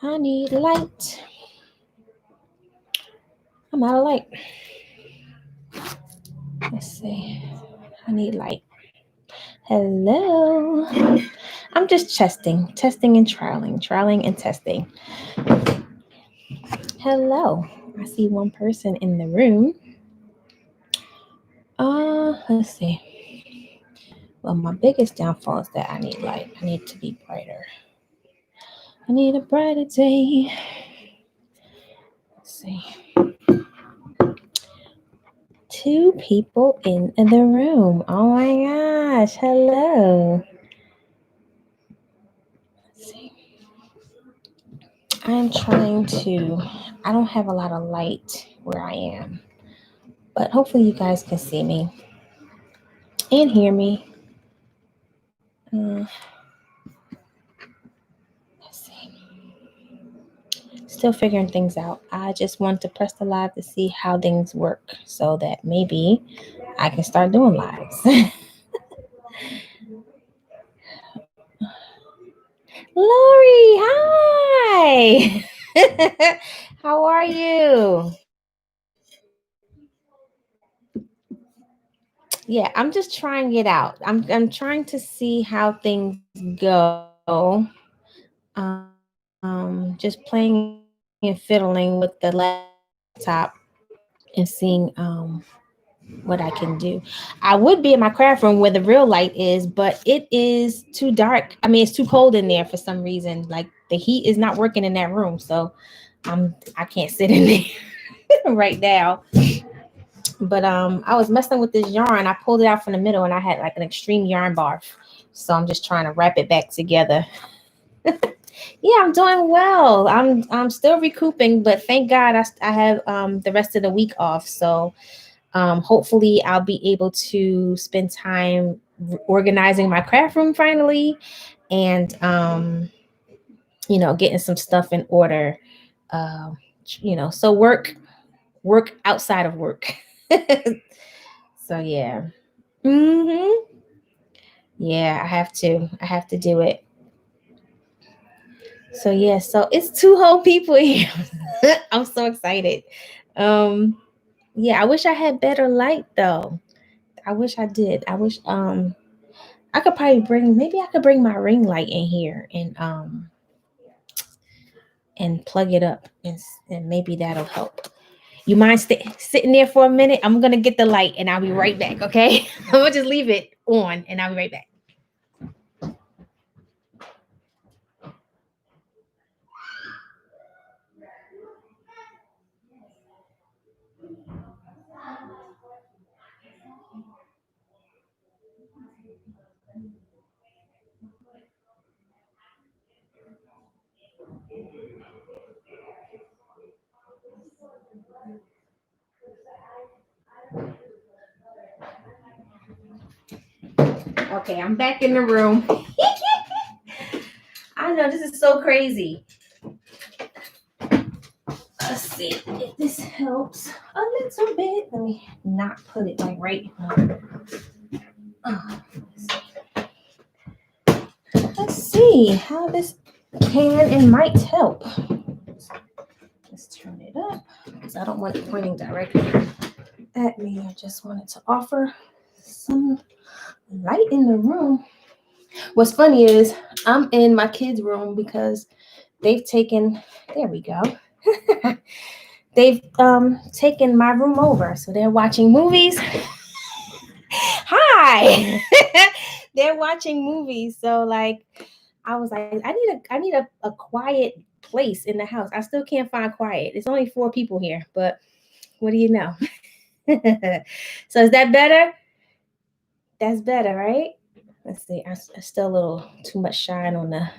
I need light. I'm out of light. Let's see. I need light. Hello. I'm just testing and trialing and testing. Hello. I see one person in the room. Let's see. Well, my biggest downfall is that I need light. I need to be brighter. I need a brighter day. Let's see. 2 people in the room. Oh my gosh. Hello. Let's see. I'm trying to, I don't have a lot of light where I am, but hopefully you guys can see me and hear me. Let's see. Still figuring things out. I just want to press the live to see how things work so that maybe I can start doing lives. Lori, hi. How are you? Yeah, I'm just trying it out. I'm trying to see how things go. Just playing and fiddling with the laptop and seeing what I can do. I would be in my craft room where the real light is, but it is too dark. I mean, it's too cold in there for some reason. Like the heat is not working in that room, so I can't sit in there right now. But I was messing with this yarn. I pulled it out from the middle, and I had like an extreme yarn barf. So I'm just trying to wrap it back together. Yeah, I'm doing well. I'm still recouping, but thank God I have the rest of the week off. So hopefully I'll be able to spend time organizing my craft room finally, and getting some stuff in order. Uh, so work outside of work. So yeah. Yeah, I have to do it. So yeah, so it's 2 whole people here. I'm so excited. Yeah, I wish I had better light though. I wish I did. I wish I could probably maybe I could bring my ring light in here and plug it up, and maybe that'll help. You mind sitting there for a minute? I'm gonna get the light and I'll be right back. Okay, I'm gonna just leave it on and I'll be right back. Okay, I'm back in the room. I know this is so crazy. Let's see if this helps a little bit. Let me not put it like right. Let's see how this can and might help. Let's turn it up because I don't want it pointing directly at me. I just wanted to offer some light in the room. What's funny is I'm in my kids' room because they've taken, there we go. They've taken my room over. So they're watching movies. Hi. They're watching movies. So like I was like, I need a quiet place in the house. I still can't find quiet. It's only 4 people here, but what do you know? So is that better? That's better, right? Let's see. I still a little too much shine on the.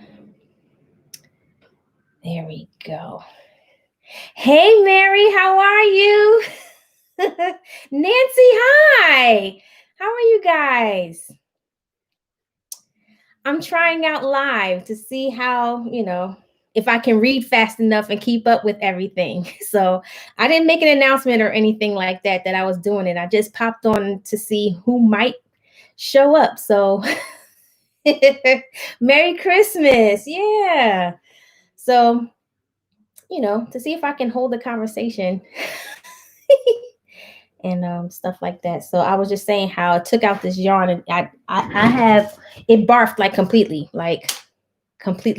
There we go. Hey, Mary, how are you? Nancy, hi. How are you guys? I'm trying out live to see how, if I can read fast enough and keep up with everything. So I didn't make an announcement or anything like that I was doing it. I just popped on to see who might show up. So Merry Christmas. Yeah. So to see if I can hold the conversation and stuff like that. So I was just saying how I took out this yarn and I have it barfed like completely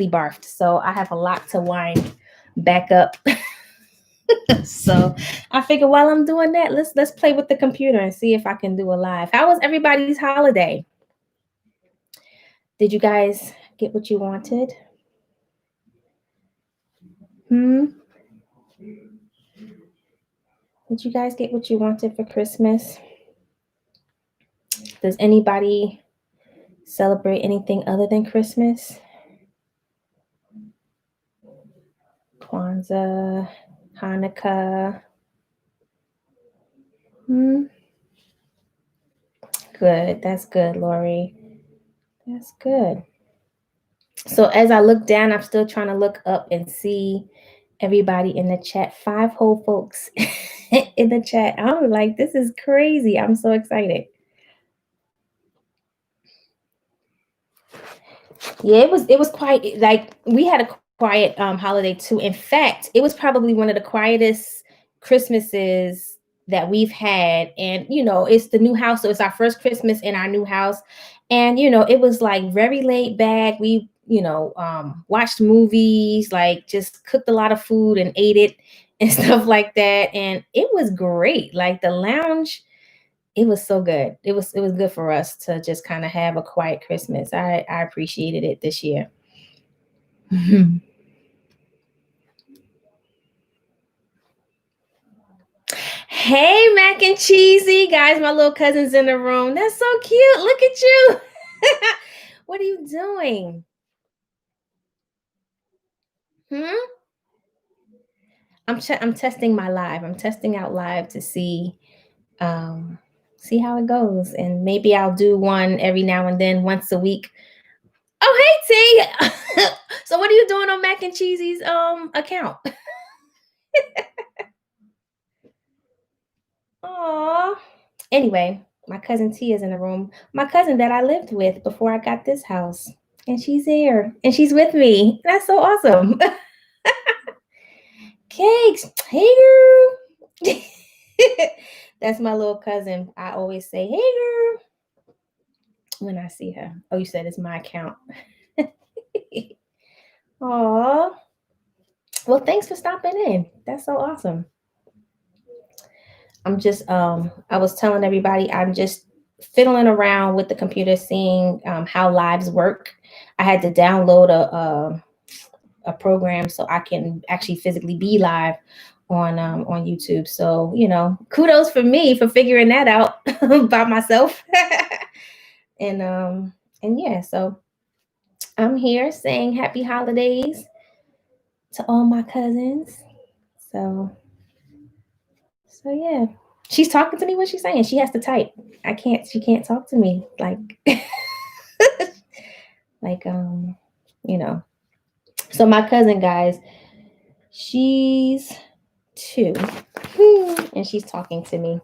barfed. So I have a lot to wind back up. So I figure while I'm doing that, let's play with the computer and see if I can do a live. How was everybody's holiday? Did you guys get what you wanted? Hmm? Did you guys get what you wanted for Christmas? Does anybody celebrate anything other than Christmas? Kwanzaa, Hanukkah. Hmm? Good. That's good, Lori. That's good. So as I look down, I'm still trying to look up and see everybody in the chat. 5 whole folks in the chat. I'm like, this is crazy. I'm so excited. Yeah, it was quite like we had a quiet holiday too. In fact, it was probably one of the quietest Christmases that we've had. And it's the new house, so it's our first Christmas in our new house. And it was like very laid back. We watched movies, like just cooked a lot of food and ate it and stuff like that. And it was great. Like the lounge, it was so good. It was good for us to just kind of have a quiet Christmas. I appreciated it this year. Hey, Mac and Cheesy guys, my little cousin's in the room. That's so cute. Look at you. What are you doing? Hmm? I'm testing my live. I'm testing out live to um see how it goes, and maybe I'll do one every now and then, once a week. Oh, hey T. So what are you doing on Mac and Cheesy's account? Aw. Anyway, my cousin T is in the room. My cousin that I lived with before I got this house. And she's here. And she's with me. That's so awesome. Cakes. Hey girl. That's my little cousin. I always say, hey girl, when I see her. Oh, you said it's my account. Aw. Well, thanks for stopping in. That's so awesome. I'm just I was telling everybody I'm just fiddling around with the computer, seeing how lives work. I had to download a program so I can actually physically be live on YouTube. So kudos for me for figuring that out by myself. And yeah, so I'm here saying happy holidays to all my cousins. So so yeah. She's talking to me. What she's saying? She has to type. She can't talk to me like like you know. So my cousin, guys, she's 2. And she's talking to me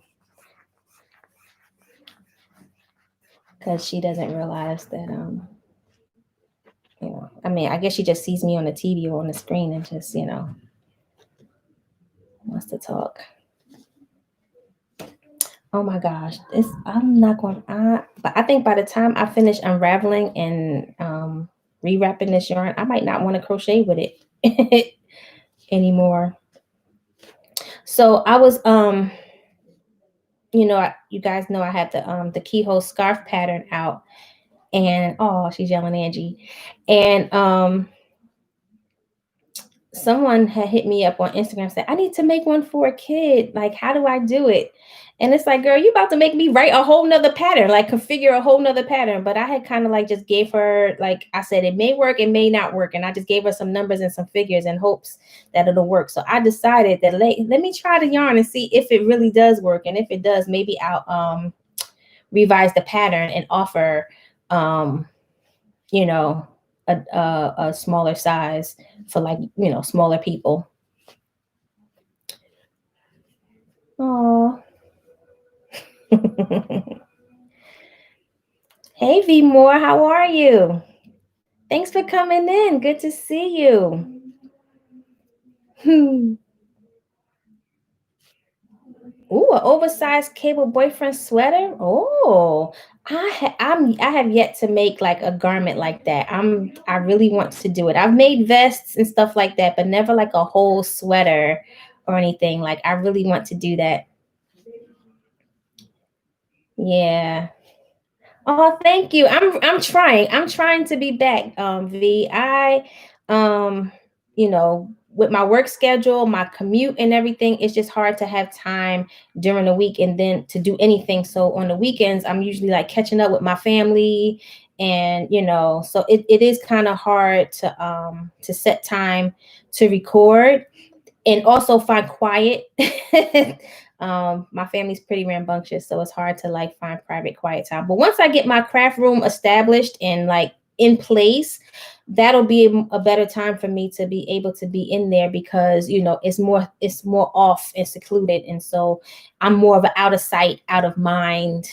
because she doesn't realize that I mean, I guess she just sees me on the TV or on the screen and just wants to talk. Oh my gosh, I'm not going. But I think by the time I finish unraveling and rewrapping this yarn, I might not want to crochet with it anymore. So I was you guys know I had the keyhole scarf pattern out, and oh, she's yelling Angie, and someone had hit me up on Instagram, said, I need to make one for a kid. Like, how do I do it? And it's like, girl, you about to make me write a whole nother pattern, like configure a whole nother pattern. But I had kind of like just gave her, like I said, it may work, it may not work. And I just gave her some numbers and some figures in hopes that it'll work. So I decided that let me try the yarn and see if it really does work. And if it does, maybe I'll revise the pattern and offer you know, a smaller size for, like, smaller people. Oh. Hey V Moore, how are you? Thanks for coming in. Good to see you. Hmm. Ooh, an oversized cable boyfriend sweater. Oh, I have yet to make like a garment like that. I really want to do it. I've made vests and stuff like that, but never like a whole sweater or anything. Like I really want to do that. Yeah. Oh, thank you. I'm trying. I'm trying to be back, V. Um, with my work schedule, my commute and everything, it's just hard to have time during the week and then to do anything. So on the weekends, I'm usually like catching up with my family and so it is kind of hard to set time to record and also find quiet. My family's pretty rambunctious, so it's hard to like find private quiet time. But once I get my craft room established and like in place, that'll be a better time for me to be able to be in there because it's more off and secluded, and so I'm more of an out of sight, out of mind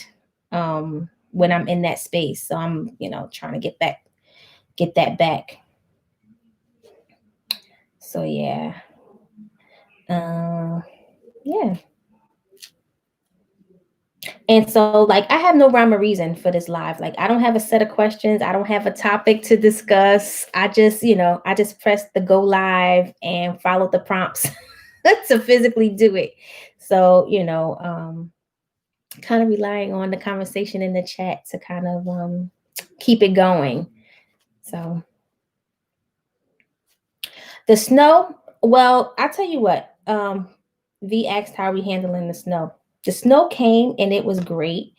when I'm in that space. So I'm trying to get that back. So yeah. Uh, yeah. And so, like, I have no rhyme or reason for this live. Like, I don't have a set of questions. I don't have a topic to discuss. I just press the go live and follow the prompts to physically do it. So, kind of relying on the conversation in the chat to kind of keep it going. So, the snow, well, I tell you what, V asked how are we handling the snow. The snow came and it was great.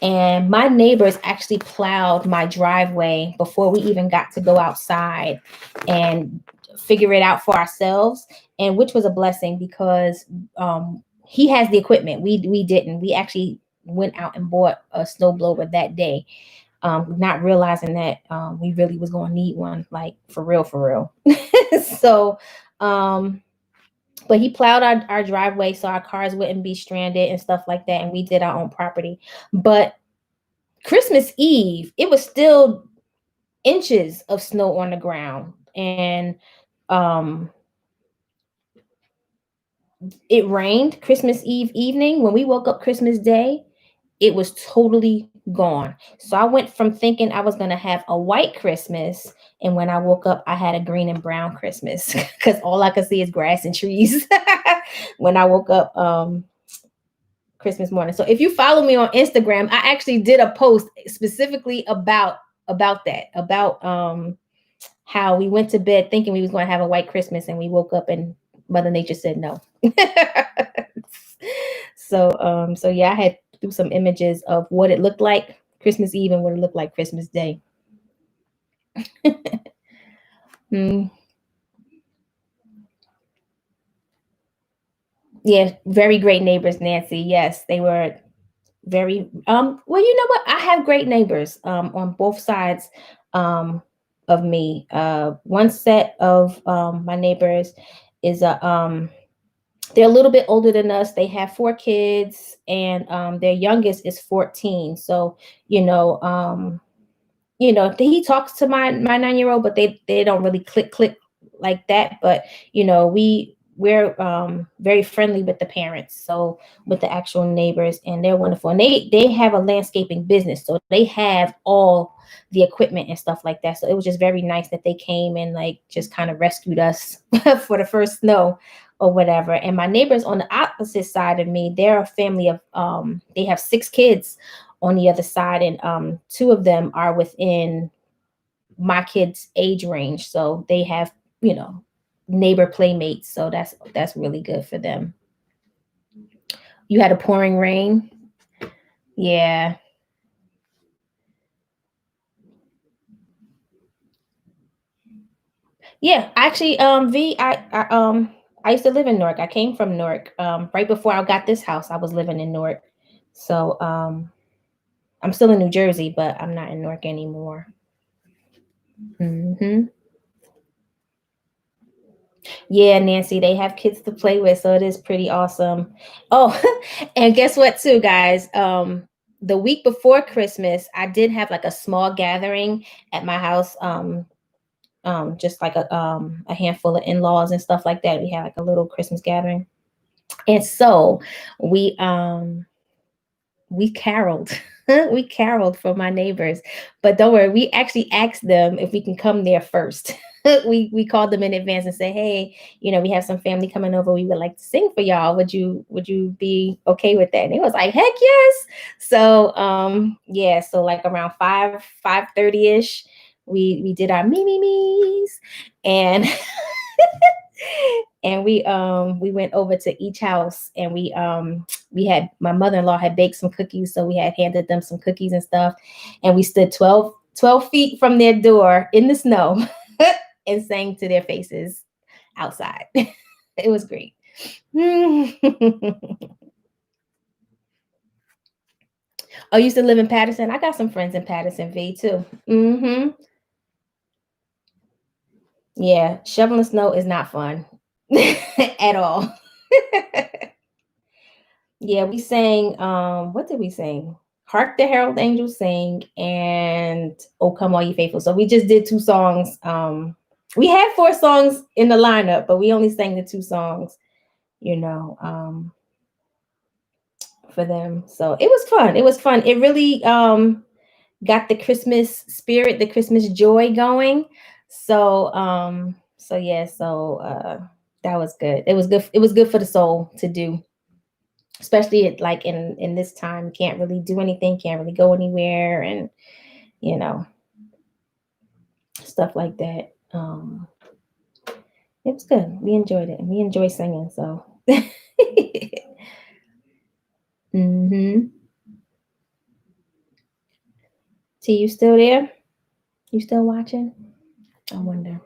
And my neighbors actually plowed my driveway before we even got to go outside and figure it out for ourselves. And which was a blessing because he has the equipment. We didn't. We actually went out and bought a snowblower that day, not realizing that we really was going to need one, like for real, for real. So, but he plowed our driveway so our cars wouldn't be stranded and stuff like that. And we did our own property. But Christmas Eve, it was still inches of snow on the ground. And um, it rained Christmas Eve evening. When we woke up Christmas Day, it was totally gone. So I went from thinking I was going to have a white Christmas. And when I woke up, I had a green and brown Christmas because all I could see is grass and trees when I woke up Christmas morning. So if you follow me on Instagram, I actually did a post specifically about that, about how we went to bed thinking we was going to have a white Christmas and we woke up and Mother Nature said no. So yeah, I had threw some images of what it looked like Christmas Eve and what it looked like Christmas Day. Mm, yeah, very great neighbors, Nancy. Yes, they were very well, you know what? I have great neighbors on both sides um of me. One set of my neighbors is a they're a little bit older than us. They have 4 kids and their youngest is 14. So, you know, um he talks to my 9-year-old, but they don't really click like that. But we're very friendly with the parents, so with the actual neighbors, and they're wonderful. And they have a landscaping business, so they have all the equipment and stuff like that. So it was just very nice that they came and like just kind of rescued us for the first snow or whatever. And my neighbors on the opposite side of me, they're a family of they have 6 kids on the other side, and 2 of them are within my kids' age range, so they have neighbor playmates. So that's really good for them. You had a pouring rain. Yeah. Yeah, actually, V, I used to live in Newark. I came from Newark. Right before I got this house, I was living in Newark. So I'm still in New Jersey, but I'm not in Newark anymore. Hmm. Yeah, Nancy, they have kids to play with, so it is pretty awesome. Oh, and guess what, too, guys? The week before Christmas, I did have like a small gathering at my house. just like a handful of in-laws and stuff like that. We had like a little Christmas gathering. And so we we caroled. We caroled for my neighbors. But don't worry, we actually asked them if we can come there first. We called them in advance and said, hey, we have some family coming over. We would like to sing for y'all. Would you be okay with that? And it was like, heck yes. So yeah, so like around 5:30ish, we did our me me's, and and we went over to each house, and we had, my mother-in-law had baked some cookies, so we had handed them some cookies and stuff, and we stood 12 feet from their door in the snow and sang to their faces outside. It was great. Oh, you used to live in Patterson? I got some friends in Patterson, V, too. Yeah, shoveling snow is not fun at all. Yeah, we sang, what did we sing? Hark the Herald Angels Sing and Oh Come All Ye Faithful. So we just did two songs. We had four songs in the lineup, but we only sang the two songs, for them. So it was fun. It was fun. It really got the Christmas spirit, the Christmas joy going. So yeah, that was good. It was good. It was good for the soul to do, especially like in this time. Can't really do anything, can't really go anywhere, and you know stuff like that. It was good. We enjoyed it, and we enjoy singing. So mm-hmm. T, you still there? You still watching? I wonder.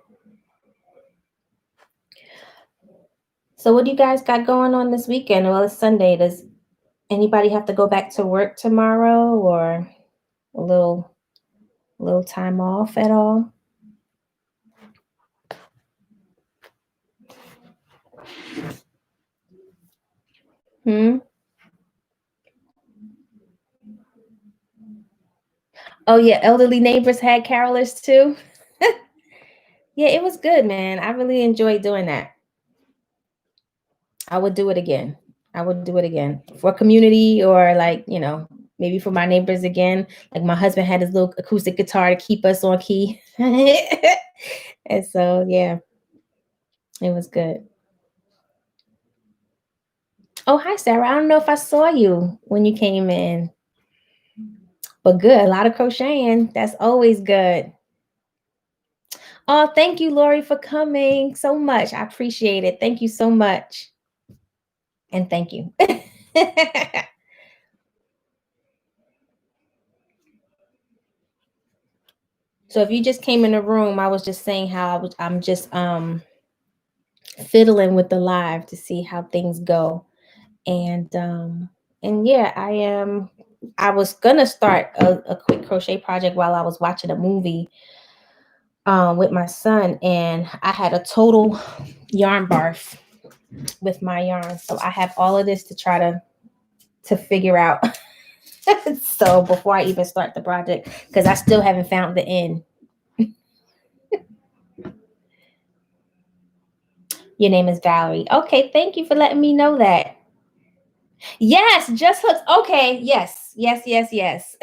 So what do you guys got going on this weekend? Well, it's Sunday. Does anybody have to go back to work tomorrow, or a little time off at all? Hmm. Oh yeah, elderly neighbors had carolers too. Yeah, it was good, man. I really enjoyed doing that. I would do it again. I would do it again for community, or like, maybe for my neighbors again. Like my husband had his little acoustic guitar to keep us on key. And so, yeah, it was good. Oh, hi, Sarah. I don't know if I saw you when you came in, but good. A lot of crocheting. That's always good. Oh, thank you, Lori, for coming so much. I appreciate it. Thank you so much. And thank you. So if you just came in the room, I was just saying how I'm just fiddling with the live to see how things go. And yeah, I was gonna start a quick crochet project while I was watching a movie with my son, and I had a total yarn barf with my yarn. So I have all of this to try to figure out. So before I even start the project, because I still haven't found the end. Your name is Valerie. Okay, thank you for letting me know that. Yes, just hooks. Okay, yes, yes, yes, yes.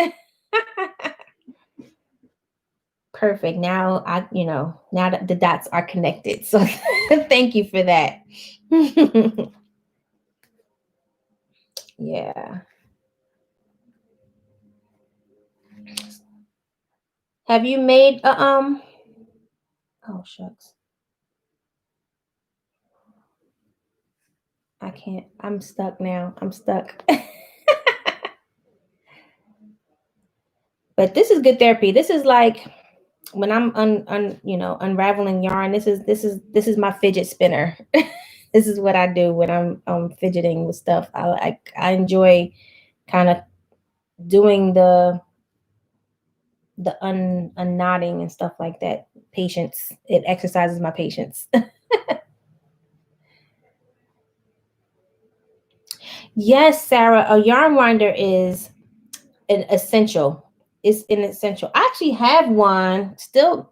Perfect. Now now that the dots are connected. So thank you for that. Yeah. Have you made oh shucks. I can't. I'm stuck now. I'm stuck. But this is good therapy. This is like when I'm unraveling yarn. This is my fidget spinner. This is what I do when I'm fidgeting with stuff. I enjoy kind of doing the unknotting and stuff like that. Patience. It exercises my patience. Yes, Sarah, a yarn winder is an essential. It's an essential. I actually have one still.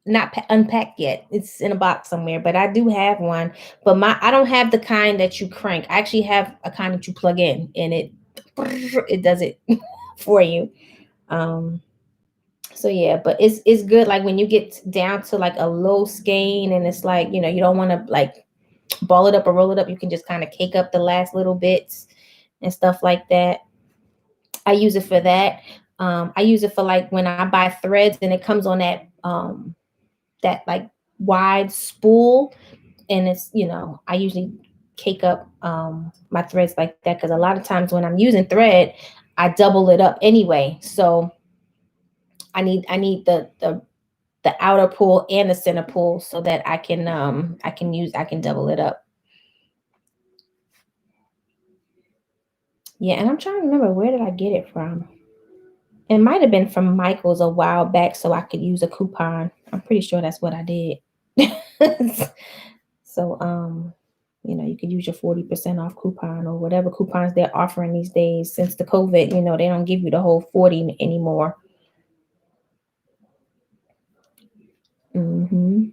not unpacked yet. It's in a box somewhere, but I do have one. But I don't have the kind that you crank. I actually have a kind that you plug in, and it does it for you. Um, so yeah, but it's good. Like when you get down to like a low skein, and it's like, you don't want to like ball it up or roll it up. You can just kind of cake up the last little bits and stuff like that. I use it for that. I use it for like when I buy threads and it comes on that like wide spool, and it's, I usually cake up my threads like that, because a lot of times when I'm using thread, I double it up anyway. So I need the outer pull and the center pull so that I can double it up. Yeah, and I'm trying to remember, where did I get it from? It might have been from Michael's a while back, so I could use a coupon. I'm pretty sure that's what I did. So you could use your 40% off coupon or whatever coupons they're offering these days. Since the COVID, they don't give you the whole 40 anymore. Mm-hmm.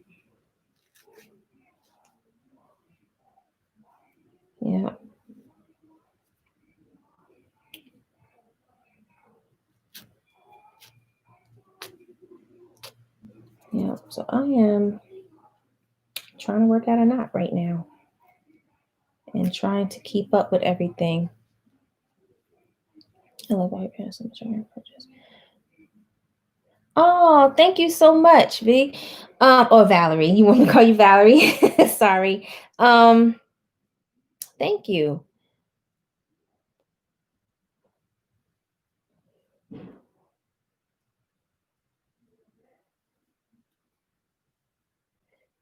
Yeah. Yeah. So I am trying to work out a knot right now and trying to keep up with everything. I love all your pants. Purchase. Oh, thank you so much, V. Or Valerie. You want me to call you Valerie? Sorry. Um, Thank you.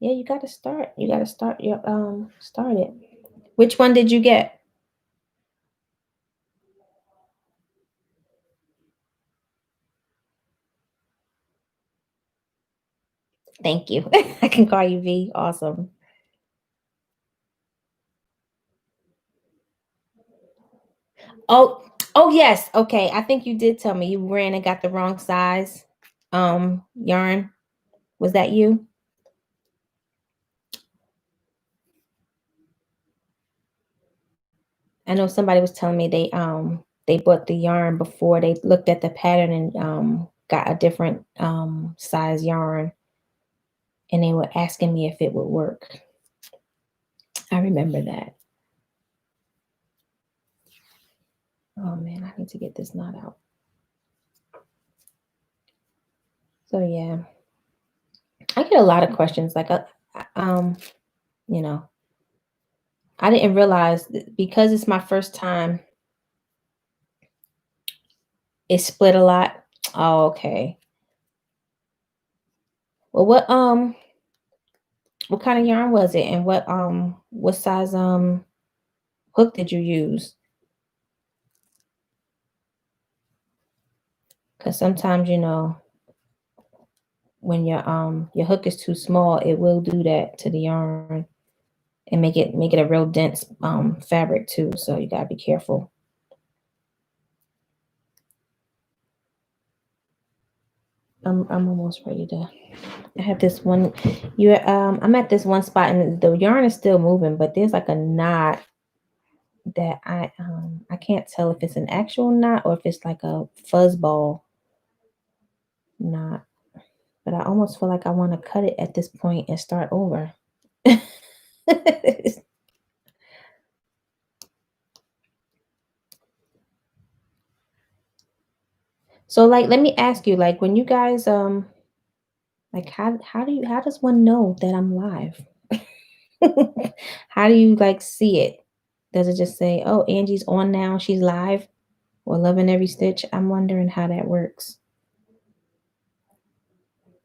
Yeah, you got to start. You got to start it. Which one did you get? Thank you. I can call you V. Awesome. Oh, oh yes. Okay. I think you did tell me you ran and got the wrong size yarn. Was that you? I know somebody was telling me they bought the yarn before they looked at the pattern and got a different size yarn, and they were asking me if it would work. I remember that. Oh man, I need to get this knot out. So yeah, I get a lot of questions like um you know, I didn't realize that because it's my first time, it split a lot. Oh, okay. Well, what kind of yarn was it, and what size hook did you use? Because sometimes, when your hook is too small, it will do that to the yarn and make it a real dense fabric too. So you gotta be careful. I'm almost ready to. I have this one. I'm at this one spot and the yarn is still moving, but there's like a knot that I can't tell if it's an actual knot or if it's like a fuzz ball knot. But I almost feel like I want to cut it at this point and start over. So like, let me ask you, like, when you guys like, how does one know that I'm live? How do you like see it? Does it just say, oh, Angie's on now, she's live, or loving every stitch? I'm wondering how that works.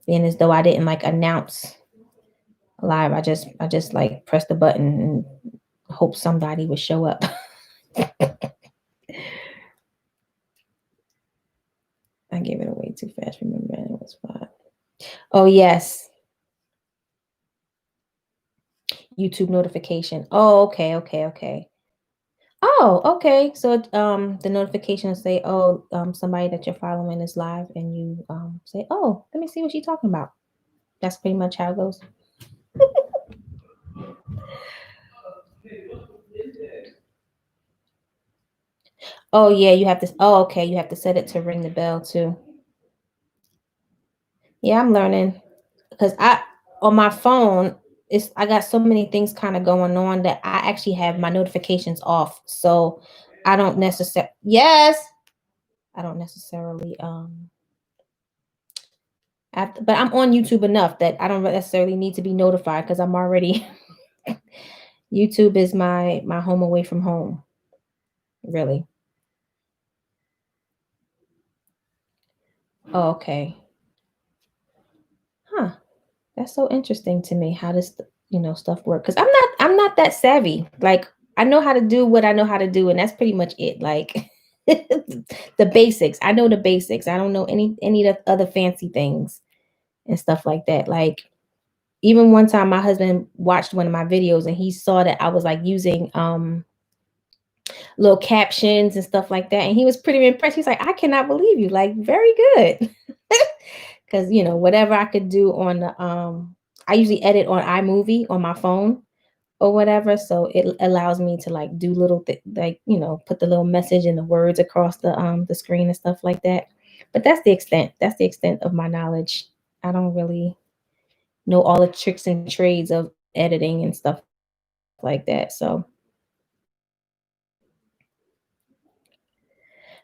Being as though I didn't like announce live, I just like press the button and hope somebody would show up. I gave it away too fast. Remember, it was fine. Oh yes, YouTube notification. Oh, okay, okay, okay. Oh, okay. So the notification will say, oh, somebody that you're following is live, and you say, oh, let me see what she's talking about. That's pretty much how it goes. Oh yeah, you have to. Oh, okay, you have to set it to ring the bell too. Yeah, I'm learning because I on my phone. It's I got so many things kind of going on that I actually have my notifications off. So I don't necessarily. Yes, I don't necessarily but I'm on YouTube enough that I don't necessarily need to be notified because I'm already YouTube is my home away from home, really. Oh, okay. Huh. That's so interesting to me how this stuff work because I'm not that savvy. Like I know how to do what I know how to do, and that's pretty much it. Like the basics. I know the basics. I don't know any of the other fancy things and stuff like that. Like even one time my husband watched one of my videos and he saw that I was like using little captions and stuff like that. And he was pretty impressed. He's like, I cannot believe you. Like, very good. Because, whatever I could do on the, I usually edit on iMovie on my phone or whatever. So it allows me to like do little, like, put the little message and the words across the screen and stuff like that. But that's the extent. That's the extent of my knowledge. I don't really know all the tricks and trades of editing and stuff like that. So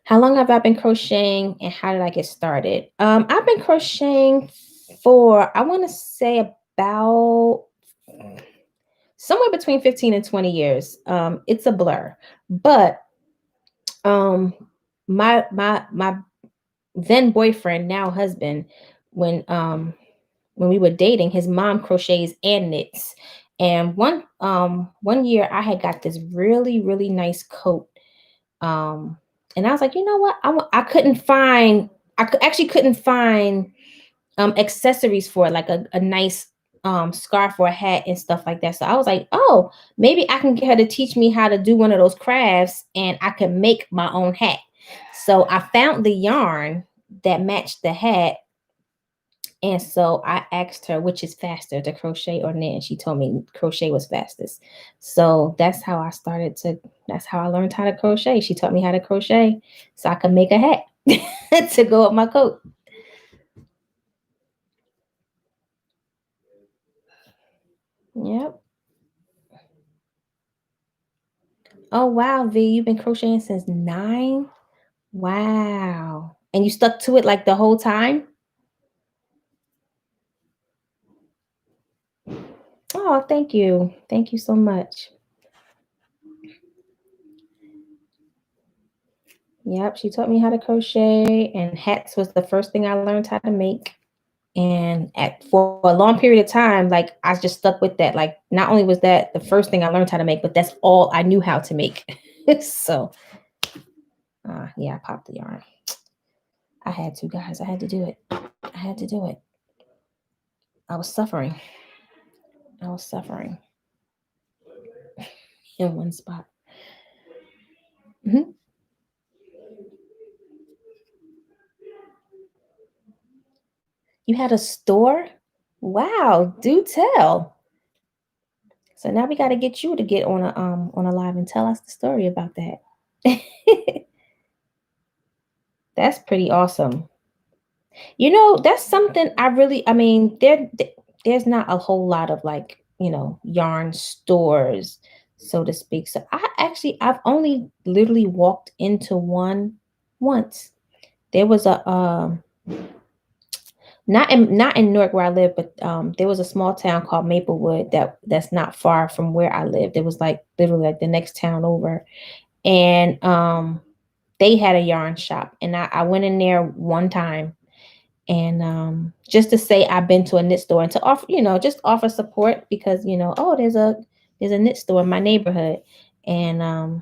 how long have I been crocheting and how did I get started? I've been crocheting for, I want to say about somewhere between 15 and 20 years. It's a blur. But um my then boyfriend, now husband, when when we were dating, his mom crochets and knits. And one year I had got this really, really nice coat. Um, and I was like, you know what? I couldn't find, actually couldn't find accessories for it, like a nice scarf or a hat and stuff like that. So I was like, oh, maybe I can get her to teach me how to do one of those crafts and I can make my own hat. So I found the yarn that matched the hat. And so I asked her which is faster, to crochet or knit. And she told me crochet was fastest. So that's how I learned how to crochet. She taught me how to crochet so I could make a hat to go up my coat. Yep. Oh wow, V, you've been crocheting since 9? Wow. And you stuck to it like the whole time? Oh, thank you. Thank you so much. Yep, she taught me how to crochet, and hats was the first thing I learned how to make. And for a long period of time, like I just stuck with that. Like not only was that the first thing I learned how to make, but that's all I knew how to make. So yeah, I popped the yarn. I had to, guys. I had to do it. I had to do it. I was suffering. I was suffering in one spot. Mhm. You had a store? Wow, do tell. So now we got to get you to get on a live and tell us the story about that. That's pretty awesome. That's something I mean, there's not a whole lot of like, yarn stores, so to speak. So I've only literally walked into one once. There was a not in Newark where I live, but there was a small town called Maplewood that's not far from where I lived. It was like literally like the next town over. And they had a yarn shop and I went in there one time and just to say I've been to a knit store and to offer, just offer support because oh, there's a knit store in my neighborhood. And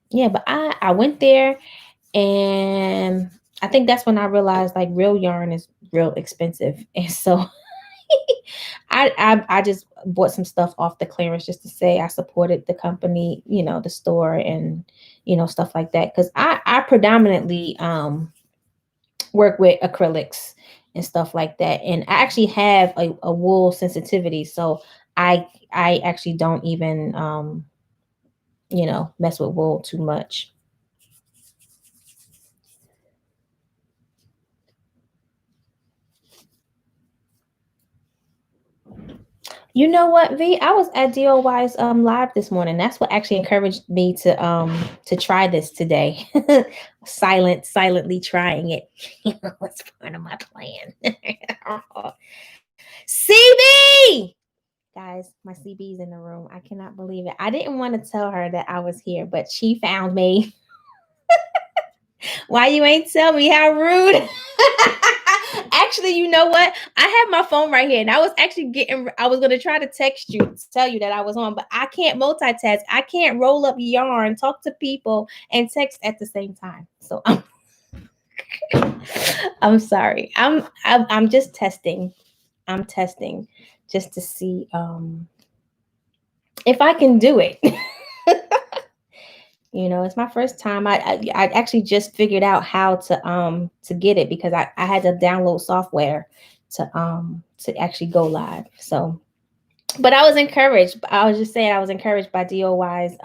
yeah, but I went there and I think that's when I realized like real yarn is real expensive. And so I just bought some stuff off the clearance just to say I supported the company, the store and stuff like that. Because I predominantly work with acrylics and stuff like that. And I actually have a wool sensitivity, so I actually don't even mess with wool too much. You know what, V? I was at DOY's live this morning. That's what actually encouraged me to try this today. Silently trying it. It's part of my plan. CB! Guys, my CB's in the room. I cannot believe it. I didn't want to tell her that I was here, but she found me. Why you ain't tell me? How rude. Actually, you know what? I have my phone right here, and I was actually I was gonna try to text you to tell you that I was on, but I can't multitask. I can't roll up yarn, talk to people, and text at the same time. So I'm sorry. I'm just testing. I'm testing just to see if I can do it. It's my first time. I actually just figured out how to get it because I had to download software to actually go live. So, but I was encouraged. I was just saying I was encouraged by DOY's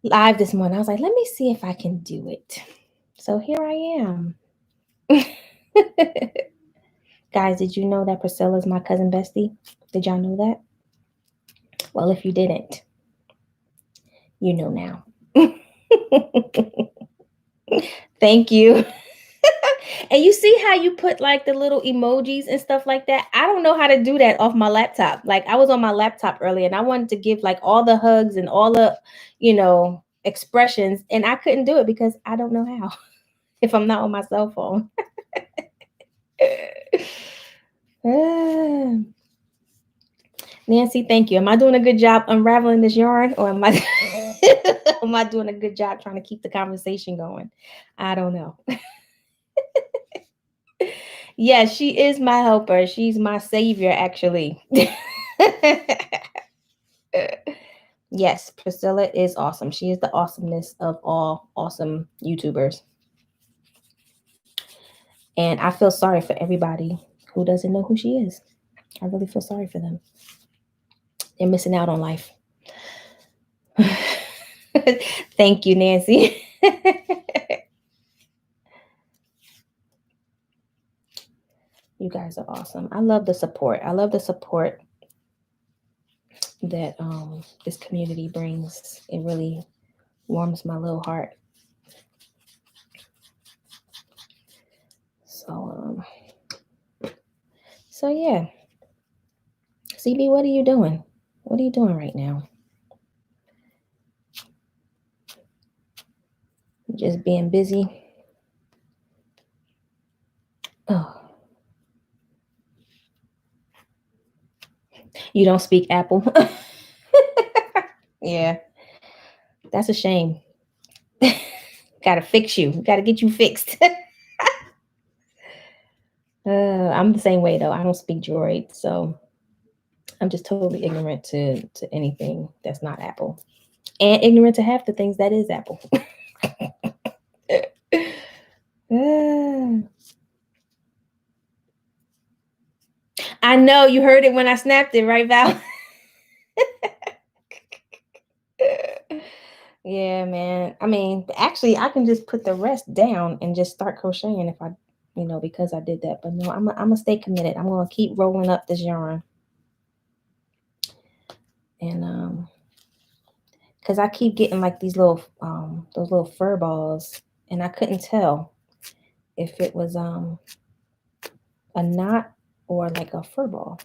live this morning. I was like, let me see if I can do it. So here I am. Guys, did you know that Priscilla's my cousin Bestie? Did y'all know that? Well, if you didn't, you know now. Thank you. And you see how you put like the little emojis and stuff like that? I don't know how to do that off my laptop. Like I was on my laptop earlier and I wanted to give like all the hugs and all the, expressions, and I couldn't do it because I don't know how if I'm not on my cell phone. Nancy, thank you. Am I doing a good job unraveling this yarn, or am I am I doing a good job trying to keep the conversation going? I don't know. Yes, she is my helper. She's my savior, actually. Yes, Priscilla is awesome. She is the awesomeness of all awesome YouTubers. And I feel sorry for everybody who doesn't know who she is. I really feel sorry for them. They're missing out on life. Thank you, Nancy. You guys are awesome. I love the support. I love the support that this community brings. It really warms my little heart. So yeah. CB, what are you doing? What are you doing right now? Just being busy. Oh. You don't speak Apple. Yeah. That's a shame. Gotta fix you. Gotta get you fixed. I'm the same way though. I don't speak Droid, so I'm just totally ignorant to anything that's not Apple, and ignorant to half the things that is Apple. I know you heard it when I snapped it, right, Val? Yeah, man. I mean, actually, I can just put the rest down and just start crocheting if I, because I did that. But no, I'm gonna stay committed. I'm gonna keep rolling up this yarn, and because I keep getting like these little those little fur balls, and I couldn't tell if it was a knot or like a fur ball.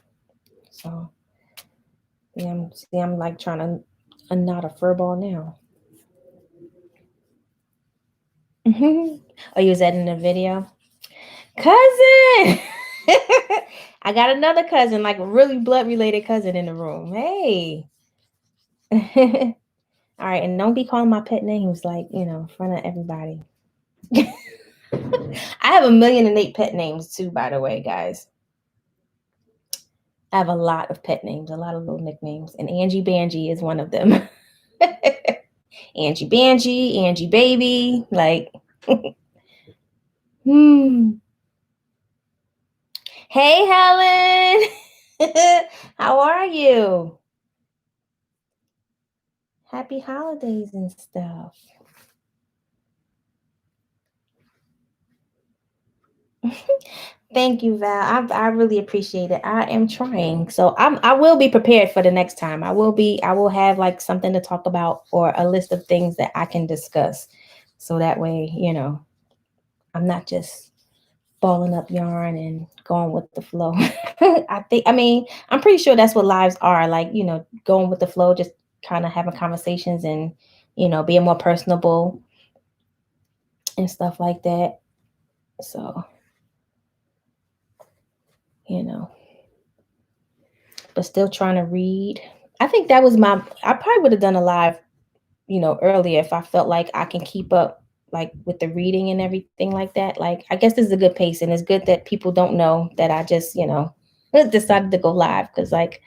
So yeah, I'm like trying to unknot a fur ball now. Oh, you was that in the video? Cousin! I got another cousin, like a really blood related cousin in the room. Hey. All right, and don't be calling my pet names like, in front of everybody. I have 1,000,008 pet names too, by the way, guys. I have a lot of pet names, a lot of little nicknames, and Angie Banji is one of them. Angie Banji, Angie Baby, like, Hey, Helen. How are you? Happy holidays and stuff. Thank you, Val. I really appreciate it. I am trying. So I will be prepared for the next time. I will have like something to talk about or a list of things that I can discuss. So that way, I'm not just balling up yarn and going with the flow. I'm pretty sure that's what lives are like, going with the flow, just kind of having conversations and, being more personable and stuff like that. So, you know, but still trying to read. I think I probably would have done a live, earlier if I felt like I can keep up like with the reading and everything like that. Like, I guess this is a good pace and it's good that people don't know that I just, decided to go live because like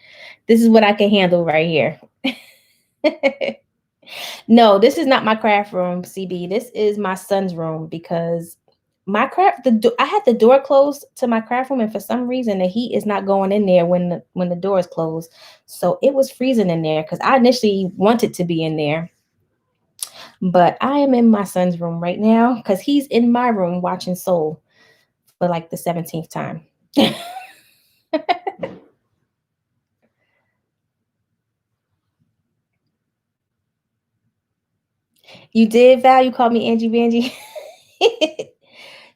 this is what I can handle right here. No, this is not my craft room, CB. This is my son's room because I had the door closed to my craft room, and for some reason the heat is not going in there when the door is closed. So it was freezing in there because I initially wanted to be in there, but I am in my son's room right now because he's in my room watching Soul for like the 17th time. You did, Val? You called me Angie Bangie?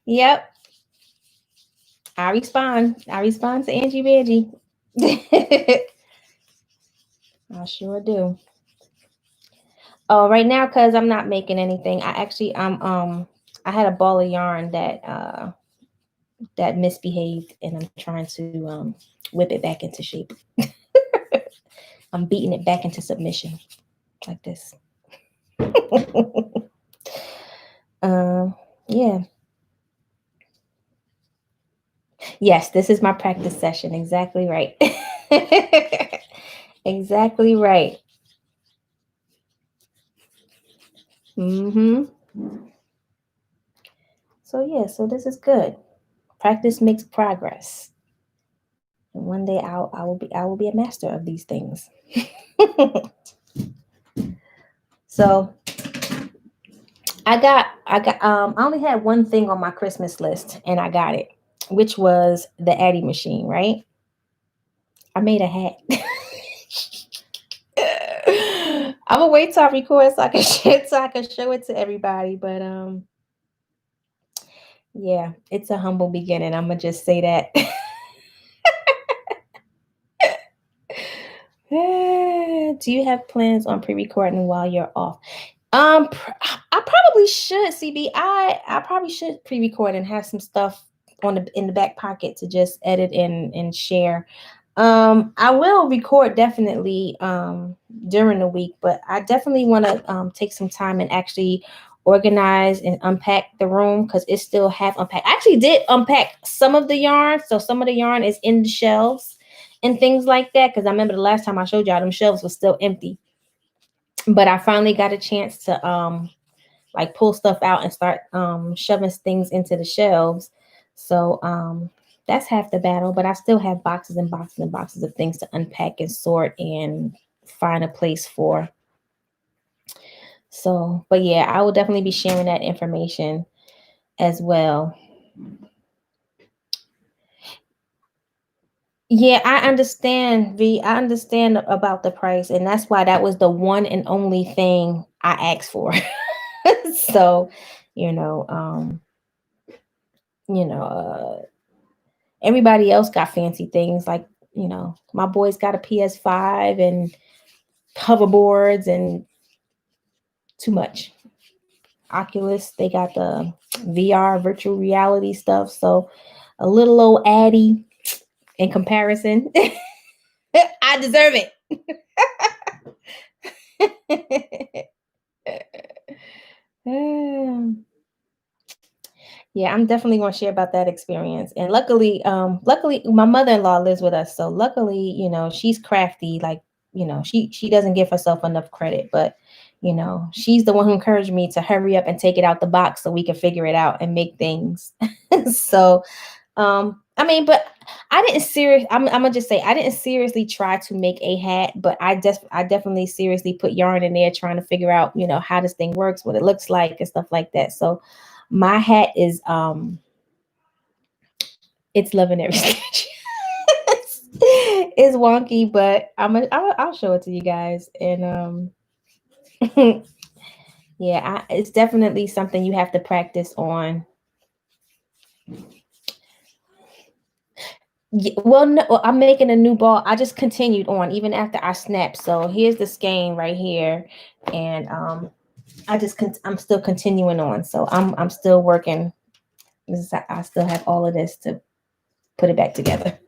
Yep. I respond to Angie Bangie. I sure do. Oh, right now, because I'm not making anything. I had a ball of yarn that misbehaved and I'm trying to whip it back into shape. I'm beating it back into submission like this. Yeah. Yes, this is my practice session. Exactly right. Exactly right. Mm-hmm. So yeah, so this is good. Practice makes progress. And one day I will be a master of these things. So I only had one thing on my Christmas list and I got it, which was the Addy machine, right? I made a hat. I'm gonna wait till I record so I can show it to everybody. But yeah, it's a humble beginning. I'm gonna just say that. Do you have plans on pre-recording while you're off? I probably should, CB. I probably should pre-record and have some stuff in the back pocket to just edit and share. I will record definitely during the week, but I definitely want to take some time and actually organize and unpack the room because it's still half unpacked. I actually did unpack some of the yarn, so some of the yarn is in the shelves and things like that. Because I remember the last time I showed y'all, them shelves were still empty. But I finally got a chance to like pull stuff out and start shoving things into the shelves. So that's half the battle, but I still have boxes and boxes and boxes of things to unpack and sort and find a place for. So, but yeah, I will definitely be sharing that information as well. Yeah, I understand, V. I understand about the price, and that's why that was the one and only thing I asked for. So, you know, um, you know, everybody else got fancy things like, my boys got a PS5 and hoverboards and too much. Oculus, they got the VR virtual reality stuff. So a little old Addy in comparison. I deserve it. Yeah, I'm definitely going to share about that experience. And luckily my mother-in-law lives with us. So luckily, she's crafty. Like, she doesn't give herself enough credit, but she's the one who encouraged me to hurry up and take it out the box so we can figure it out and make things. So, I mean, but I didn't serious. I'm gonna just say I didn't seriously try to make a hat, but I definitely seriously put yarn in there trying to figure out, how this thing works, what it looks like, and stuff like that. So my hat is it's loving every stitch. It's wonky, but I'll show it to you guys. And yeah, it's definitely something you have to practice on. Yeah, well, no, well, I'm making a new ball. I just continued on even after I snapped. So here's the skein right here, and I'm still continuing on. So I'm still working. I still have all of this to put it back together.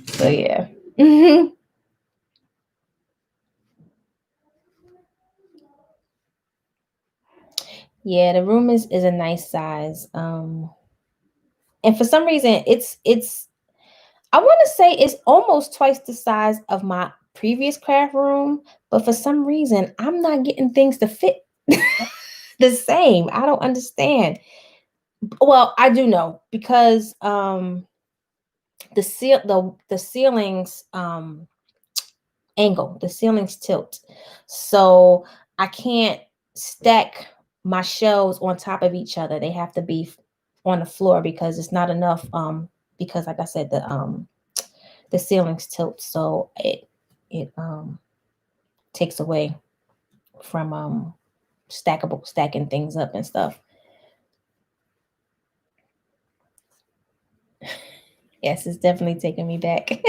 So yeah. Yeah, the room is a nice size. And for some reason it's I want to say it's almost twice the size of my previous craft room, but for some reason I'm not getting things to fit the same. I don't understand. Well, I do know because the ceilings angle, the ceilings tilt. So I can't stack my shelves on top of each other. They have to be on the floor because it's not enough because like I said the ceilings tilt, so it takes away from stacking things up and stuff. Yes, it's definitely taking me back.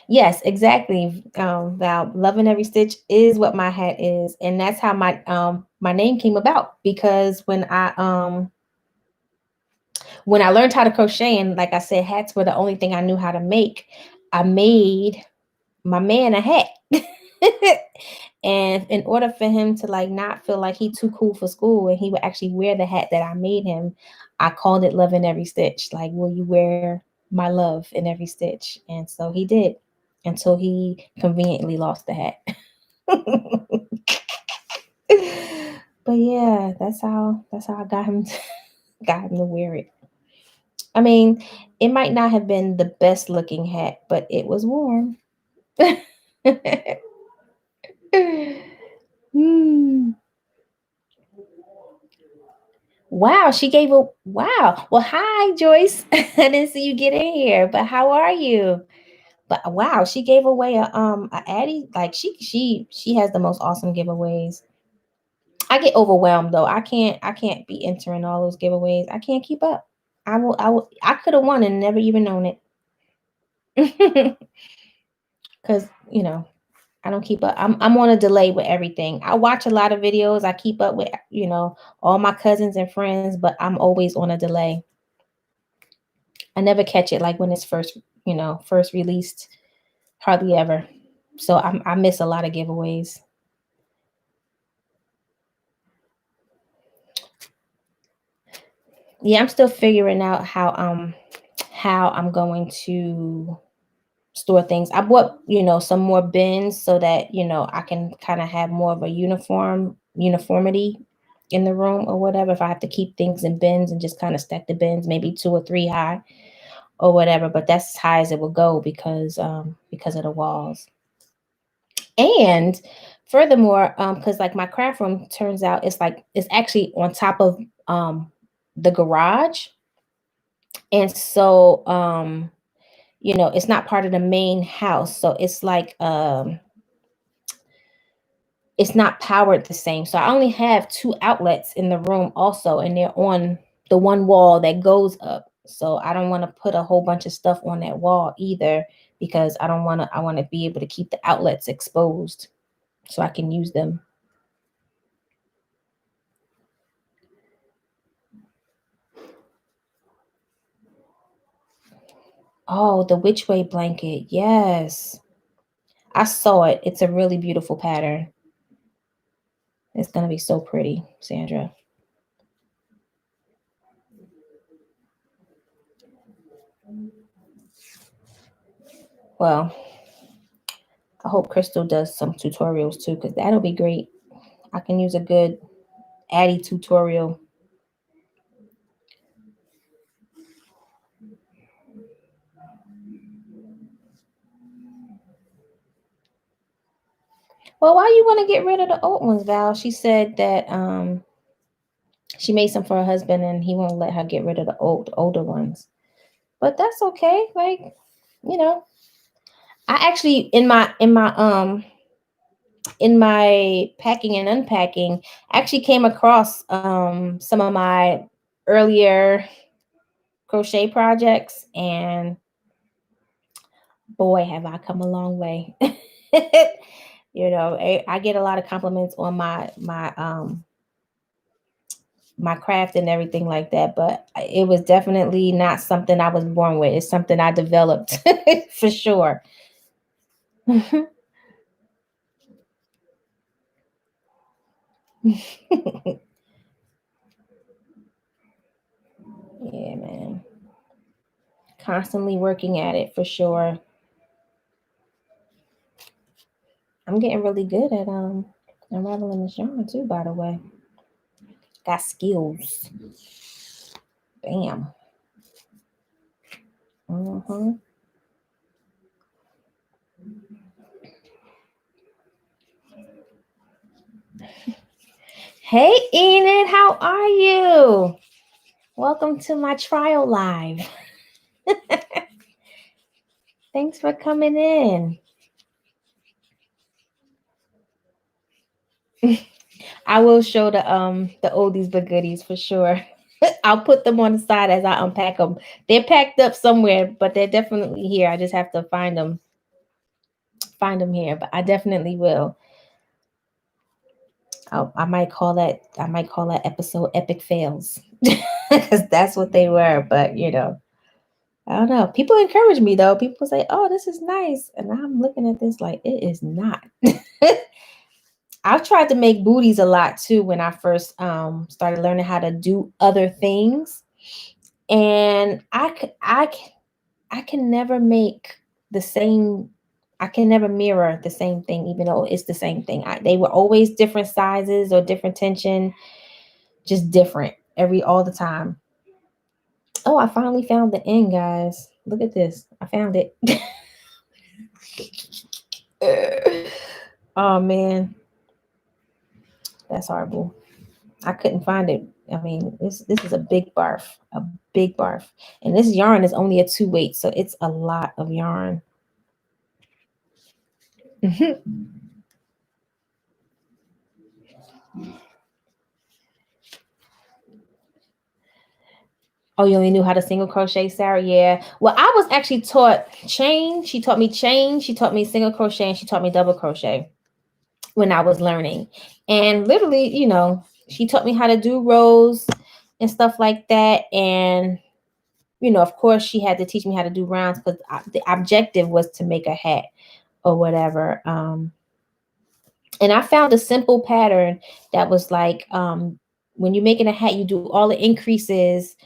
Yes, exactly. Val, loving every stitch is what my hat is, and that's how my name came about. Because when I learned how to crochet, and like I said, hats were the only thing I knew how to make. I made my man a hat. And in order for him to like not feel like he too cool for school and he would actually wear the hat that I made him, I called it Love in Every Stitch. Like, will you wear my love in every stitch? And so he did until he conveniently lost the hat. But yeah, that's how I got him to wear it. I mean, it might not have been the best looking hat, but it was warm. Hmm. Wow, she gave a wow. Well, hi, Joyce. I didn't see you get in here, but how are you? But wow, she gave away a Addie. Like she has the most awesome giveaways. I get overwhelmed though. I can't be entering all those giveaways. I can't keep up. I could have won and never even known it. Cause I don't keep up. I'm on a delay with everything. I watch a lot of videos. I keep up with, all my cousins and friends, but I'm always on a delay. I never catch it like when it's first released, hardly ever. So I miss a lot of giveaways. Yeah, I'm still figuring out how I'm going to store things. I bought, some more bins so that, I can kind of have more of a uniformity in the room or whatever. If I have to keep things in bins and just kind of stack the bins, maybe two or three high or whatever. But that's as high as it will go because of the walls. And furthermore, because like my craft room turns out it's actually on top of the garage. And so it's not part of the main house. So it's not powered the same. So I only have two outlets in the room also, and they're on the one wall that goes up. So I don't want to put a whole bunch of stuff on that wall either because I want to be able to keep the outlets exposed so I can use them. Oh, the Which Way blanket. Yes. I saw it. It's a really beautiful pattern. It's going to be so pretty, Sandra. Well, I hope Crystal does some tutorials too, because that'll be great. I can use a good Addy tutorial. Well, why you want to get rid of the old ones, Val? She said that she made some for her husband and he won't let her get rid of the older ones. But that's okay. Like, you know, I actually in my packing and unpacking, I actually came across some of my earlier crochet projects, and boy have I come a long way. I get a lot of compliments on my craft and everything like that, but it was definitely not something I was born with. It's something I developed for sure. Yeah, man. Constantly working at it for sure. I'm getting really good at unraveling this yarn too, by the way. Got skills. Bam. Mm-hmm. Hey Enid, how are you? Welcome to my trial live. Thanks for coming in. I will show the oldies but goodies for sure. I'll put them on the side as I unpack them. They're packed up somewhere, but they're definitely here. I just have to find them here, but I definitely will. I might call that episode epic fails because that's what they were. But I don't know. People encourage me though. People say, "Oh, this is nice," and I'm looking at this like it is not. I've tried to make booties a lot too when I first started learning how to do other things, and I can never make the same. I can never mirror the same thing, even though it's the same thing. They were always different sizes or different tension, just different all the time. Oh, I finally found the end, guys. Look at this. I found it. Oh man, that's horrible. I couldn't find it. I mean, this is a big barf, and this yarn is only a 2 weight, so it's a lot of yarn. Oh, you only knew how to single crochet, Sarah? Yeah. Well, I was actually taught chain. She taught me chain. She taught me single crochet, and she taught me double crochet when I was learning. And literally, she taught me how to do rows and stuff like that. And of course, she had to teach me how to do rounds because the objective was to make a hat or whatever. And I found a simple pattern that was like when you're making a hat, you do all the increases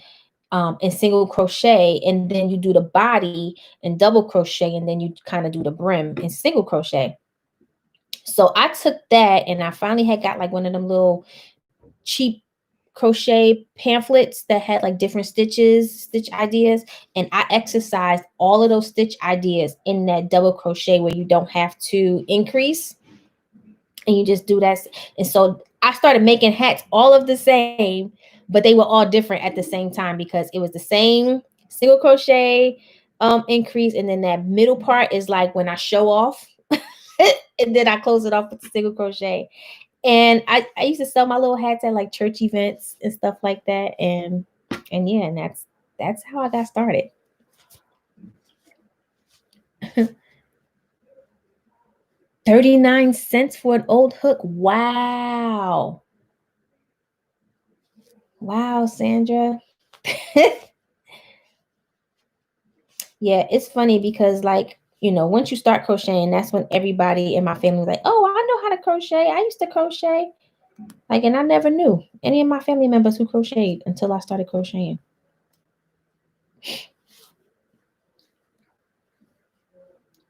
in single crochet, and then you do the body in double crochet, and then you kind of do the brim in single crochet. So I took that and I finally had got like one of them little cheap crochet pamphlets that had like different stitch ideas, and I exercised all of those stitch ideas in that double crochet where you don't have to increase and you just do that. And so I started making hats all of the same, but they were all different at the same time because it was the same single crochet increase, and then that middle part is like when I show off and then I close it off with the single crochet. And I used to sell my little hats at like church events and stuff like that. And yeah, and that's how I got started. 39 cents for an old hook. Wow. Wow, Sandra. Yeah, it's funny because once you start crocheting, that's when everybody in my family was like, "Oh, I know how to crochet. I used to crochet." And I never knew any of my family members who crocheted until I started crocheting.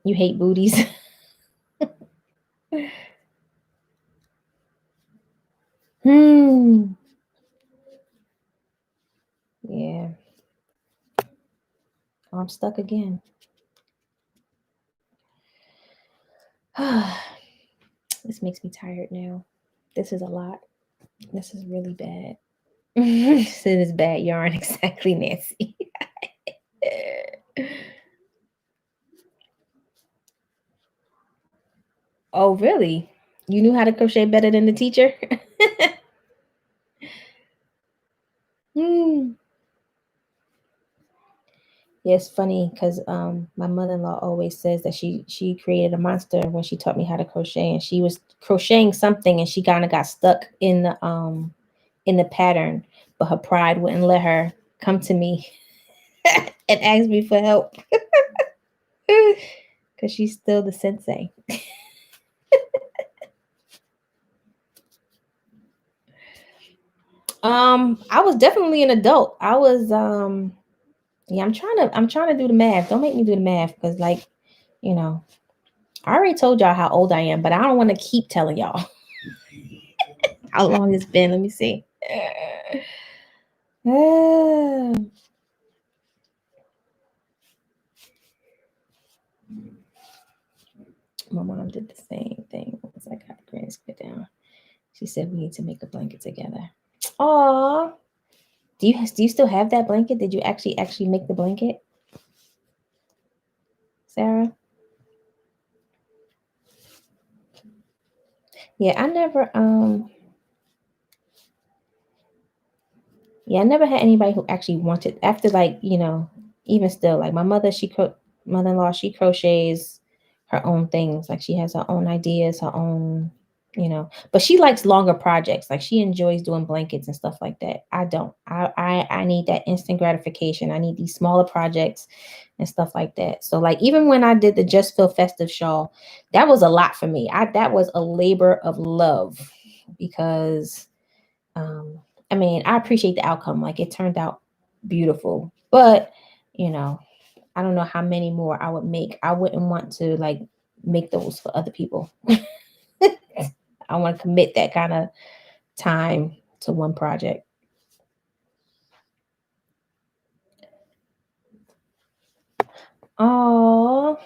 You hate booties. Hmm. Yeah. Oh, I'm stuck again. This makes me tired now. This is a lot. This is really bad. This is bad yarn. Exactly, Nancy. Oh, really? You knew how to crochet better than the teacher? Hmm. Yeah, it's funny because my mother-in-law always says that she created a monster when she taught me how to crochet, and she was crocheting something and she kind of got stuck in the pattern, but her pride wouldn't let her come to me and ask me for help because she's still the sensei. I was definitely an adult. I was yeah, I'm trying to do the math. Don't make me do the math because like, you know, I already told y'all how old I am, but I don't want to keep telling y'all how long it's been. Let me see. Ah, my mom did the same thing once I got the grades put down. She said we need to make a blanket together. Aw. Do you still have that blanket? Did you actually make the blanket, Sarah? Yeah, I never had anybody who actually wanted after like, even still like my mother, mother-in-law, she crochets her own things. Like she has her own ideas, her own, but she likes longer projects. Like she enjoys doing blankets and stuff like that. I don't. I need that instant gratification. I need these smaller projects and stuff like that. So like even when I did the Just Feel Festive shawl, that was a lot for me. That was a labor of love because um, I mean, I appreciate the outcome. Like it turned out beautiful, but you know, I don't know how many more I would make. I wouldn't want to like make those for other people. I want to commit that kind of time to one project. Oh,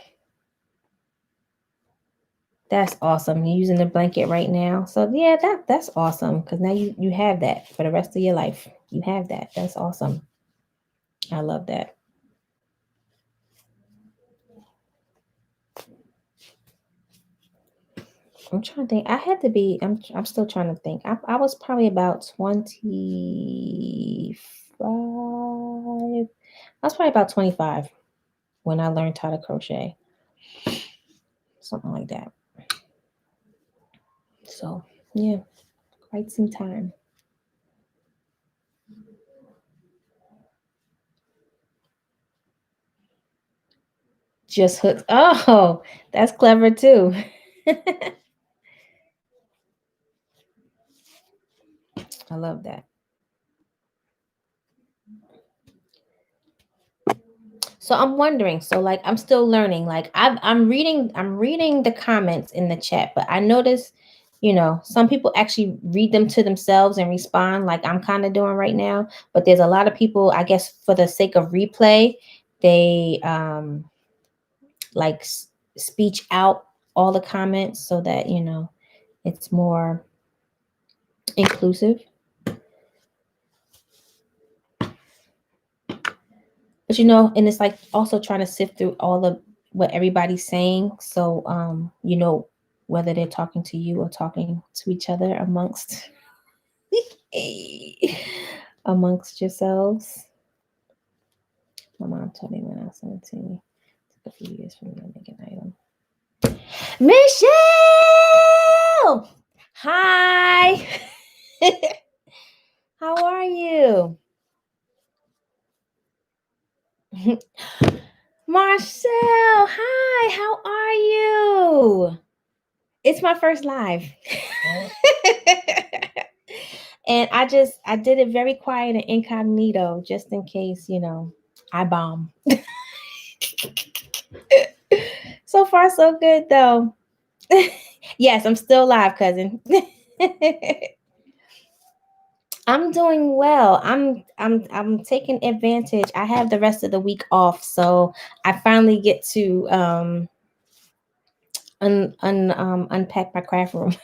that's awesome. You're using the blanket right now. So yeah, that's awesome because now you have that for the rest of your life. You have that. That's awesome. I love that. I'm trying to think. I had to be. I'm still trying to think. I was probably about 25. I was probably about 25 when I learned how to crochet, something like that. So yeah, quite some time. Just hooked. Oh, that's clever too. I love that. So I'm wondering. So like I'm still learning. Like I'm reading the comments in the chat, but I notice, some people actually read them to themselves and respond like I'm kind of doing right now. But there's a lot of people, I guess, for the sake of replay, they like speech out all the comments so that it's more inclusive. But and it's like also trying to sift through all of what everybody's saying, so whether they're talking to you or talking to each other amongst yourselves. My mom told me when I was 17, it took a few years for me to make an item. Michelle, hi. How are you? Marcel, hi, how are you? It's my first live. And I did it very quiet and incognito just in case, I bomb. So far so good though. Yes, I'm still live, cousin. I'm doing well. I'm taking advantage. I have the rest of the week off, so I finally get to unpack my craft room.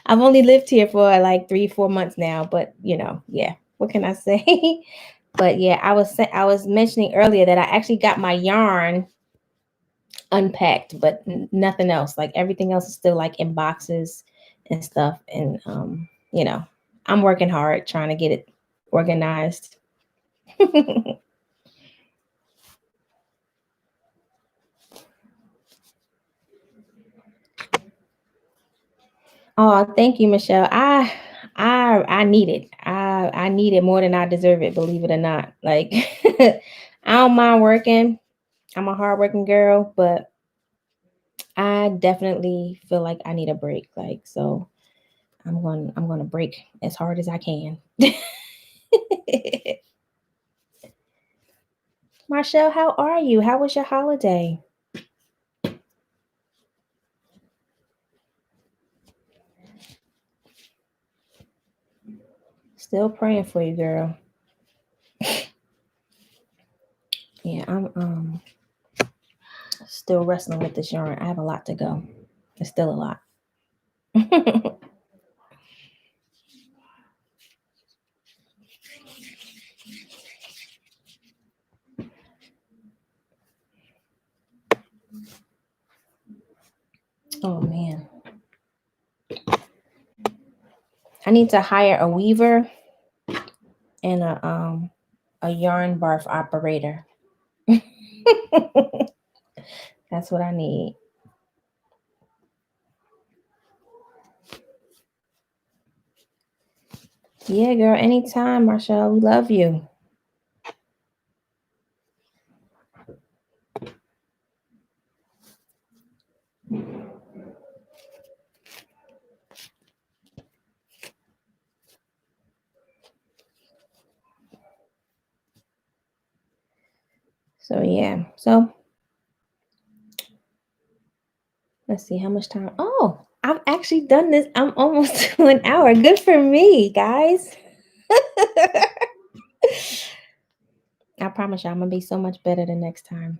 I've only lived here for like 3, 4 months now, but yeah. What can I say? But yeah, I was mentioning earlier that I actually got my yarn unpacked, but nothing else. Like everything else is still like in boxes and stuff. And I'm working hard trying to get it organized. Oh, thank you, Michelle. I need it. I need it more than I deserve it, believe it or not. Like I don't mind working. I'm a hardworking girl, but I definitely feel like I need a break. Like so I'm going to break as hard as I can. Marshall, how are you? How was your holiday? Still praying for you, girl. Yeah, I'm still wrestling with this yarn. I have a lot to go. It's still a lot. Oh man. I need to hire a weaver and a yarn barf operator. That's what I need. Yeah, girl, anytime, Marshall. We love you. So yeah. So let's see how much time. Oh, I've actually done this. I'm almost to an hour. Good for me, guys. I promise you, I'm gonna be so much better the next time.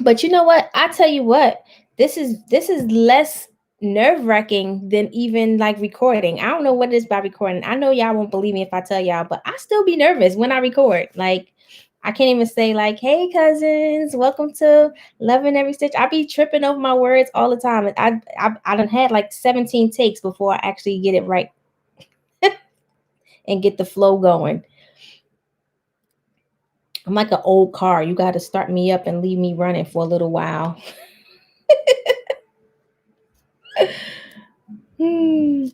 But you know what? I tell you what, this is less nerve-wracking than even like recording. I don't know what it is by recording. I know y'all won't believe me if I tell y'all, but I still be nervous when I record. Like I can't even say like, "Hey cousins, welcome to Loving Every Stitch." I be tripping over my words all the time. I done had like 17 takes before I actually get it right and get the flow going. I'm like an old car. You got to start me up and leave me running for a little while. Hmm.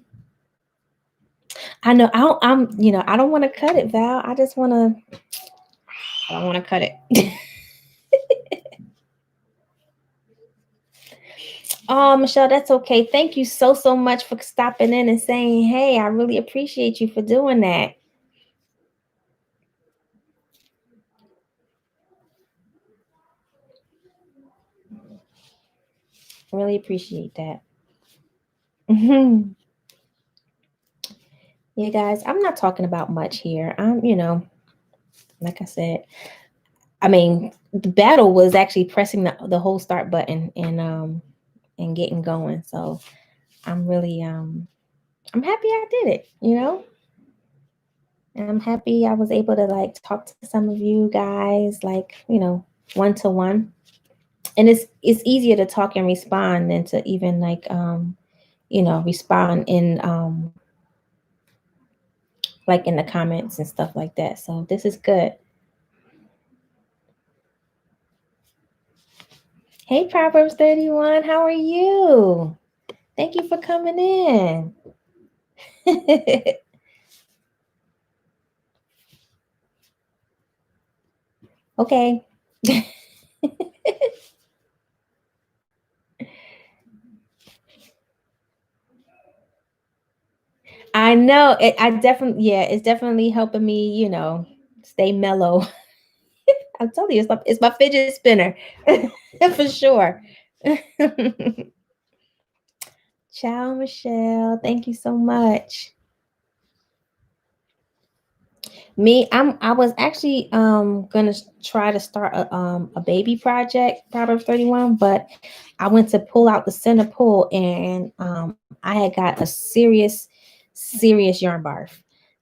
I know. I don't want to cut it, Val. I just want to. I don't want to cut it. Oh, Michelle, that's okay. Thank you so much for stopping in and saying, "Hey, I really appreciate you for doing that." Really appreciate that. Mhm. Yeah, guys, I'm not talking about much here. Like I said, I mean, the battle was actually pressing the whole start button and getting going. So I'm really I'm happy I did it. And I'm happy I was able to like talk to some of you guys, like, one to one. And it's easier to talk and respond than to even like respond in like in the comments and stuff like that. So this is good. Hey Proverbs 31, how are you? Thank you for coming in. Okay. I know it. I definitely, yeah, it's definitely helping me, stay mellow. I'm telling you, it's my fidget spinner for sure. Ciao, Michelle. Thank you so much. Me, I was actually gonna try to start a baby project, Proverbs 31, but I went to pull out the center pull and I had got a serious yarn barf.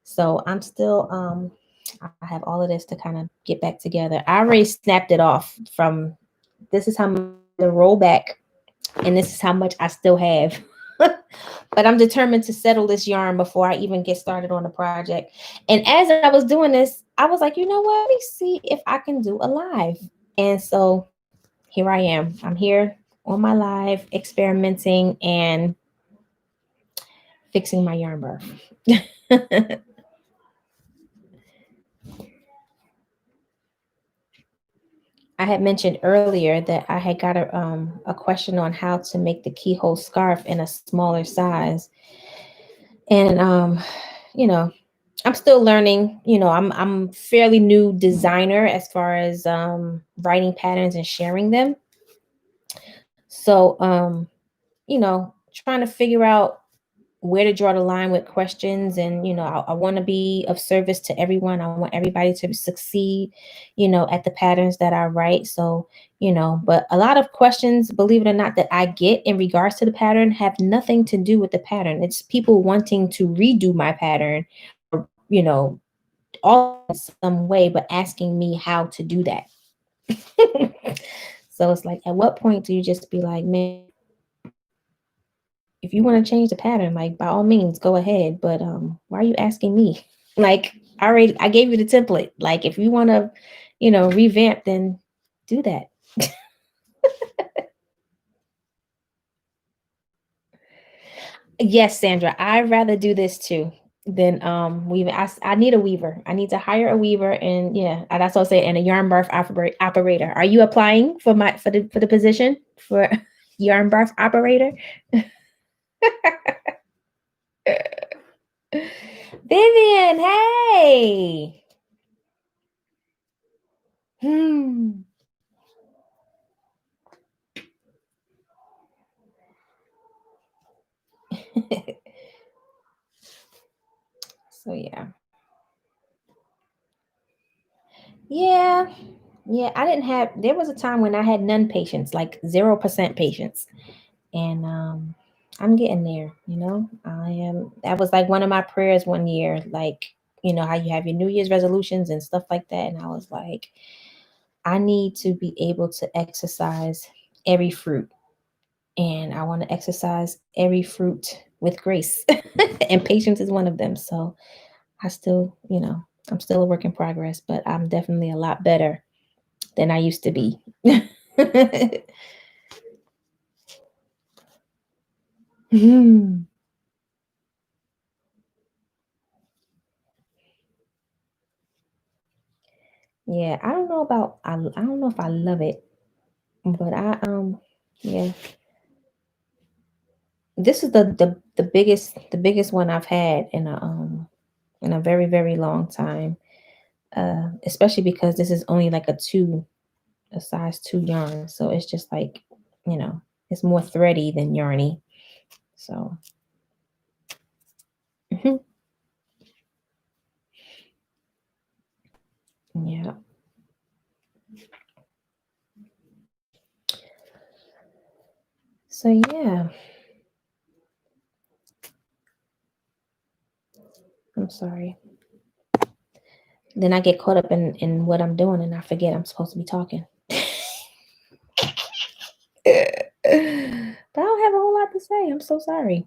So I'm still I have all of this to kind of get back together. I already snapped it off from this is how much the rollback and this is how much I still have. But I'm determined to settle this yarn before I even get started on the project. And as I was doing this, I was like, you know what? Let me see if I can do a live. And so here I am. I'm here on my live experimenting and fixing my yarn barf. I had mentioned earlier that I had got a question on how to make the keyhole scarf in a smaller size. And you know, I'm still learning. I'm fairly new designer as far as writing patterns and sharing them. So trying to figure out where to draw the line with questions, and I want to be of service to everyone. I want everybody to succeed at the patterns that I write. So but a lot of questions, believe it or not, that I get in regards to the pattern have nothing to do with the pattern. It's people wanting to redo my pattern, all in some way, but asking me how to do that. So it's like, at what point do you just be like, man, if you want to change the pattern, like, by all means, go ahead. But why are you asking me? Like, I gave you the template. Like, if you want to, revamp, then do that. Yes, Sandra, I'd rather do this too than weave. I need a weaver. I need to hire a weaver, and yeah, that's what I say. And a yarn barf operator. Are you applying for the position for yarn barf operator? Vivian, hey. Hmm. So yeah. Yeah. Yeah, I didn't have there was a time when I had none patience, like 0% patience. And I'm getting there. I am that was like one of my prayers one year, like, how you have your New Year's resolutions and stuff like that. And I was like, I need to be able to exercise every fruit. And I want to exercise every fruit with grace. And patience is one of them. So I still, I'm still a work in progress, but I'm definitely a lot better than I used to be. Mhm. Yeah, I don't know if I love it, but yeah, this is the biggest one I've had in a very, very long time. Especially because this is only like a size 2 yarn. So it's just like, you know, it's more thready than yarny. So mhm, yeah. So yeah, I'm sorry. Then I get caught up in what I'm doing and I forget I'm supposed to be talking. But I don't have a whole lot to say. I'm so sorry.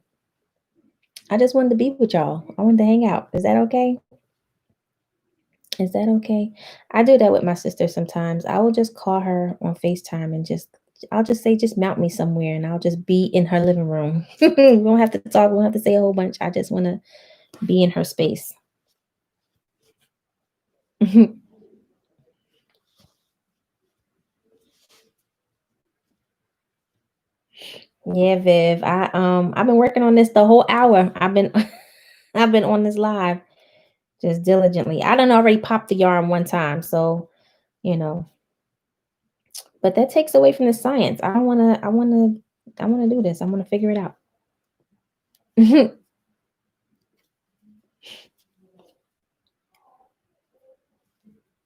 I just wanted to be with y'all. I wanted to hang out. Is that okay? Is that okay? I do that with my sister sometimes. I will just call her on FaceTime and I'll just say, just mount me somewhere and I'll just be in her living room. We don't have to talk. We don't have to say a whole bunch. I just want to be in her space. Yeah, Viv. I've been working on this the whole hour. I've been on this live just diligently. I done already popped the yarn one time, so you know, but that takes away from the science. I wanna do this. I wanna figure it out.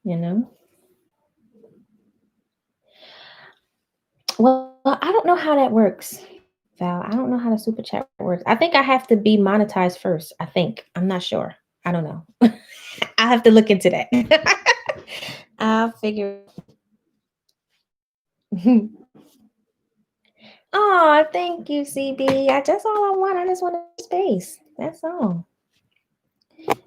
you know. Well, I don't know how that works, Val. I don't know how the super chat works. I think I have to be monetized first. I think. I'm not sure. I don't know. I have to look into that. I'll figure it out. Oh, thank you, CB. I just all I want. I just want a space. That's all.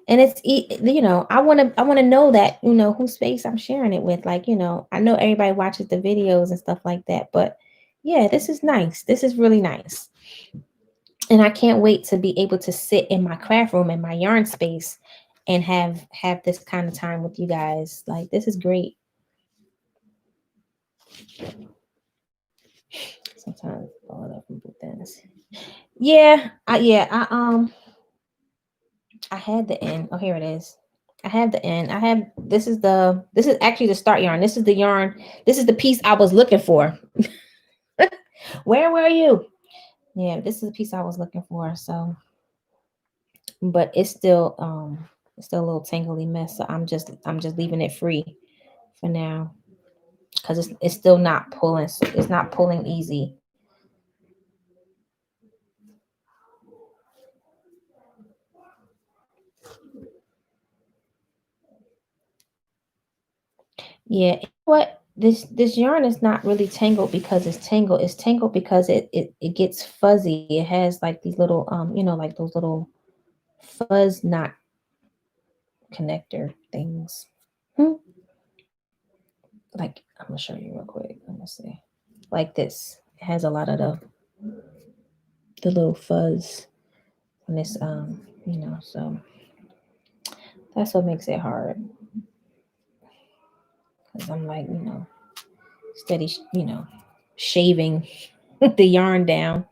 And I want to know that, whose space I'm sharing it with. Like, I know everybody watches the videos and stuff like that, but yeah, this is nice. This is really nice. And I can't wait to be able to sit in my craft room in my yarn space and have this kind of time with you guys. Like, this is great. Sometimes all that from both ends. I had the end. Oh, here it is. I have the end. This is actually the start yarn. This is the yarn. This is the piece I was looking for. Where were you? Yeah, this is the piece I was looking for. So, but it's still a little tangly mess. So I'm just leaving it free for now because it's still not pulling. It's not pulling easy. Yeah, what this yarn is not really tangled because it's tangled. It's tangled because it gets fuzzy. It has like these little like those little fuzz knot connector things. Hmm. Like, I'm gonna show you real quick. Let me see. Like this. It has a lot of the little fuzz on this so that's what makes it hard. Because I'm like, steady, shaving the yarn down.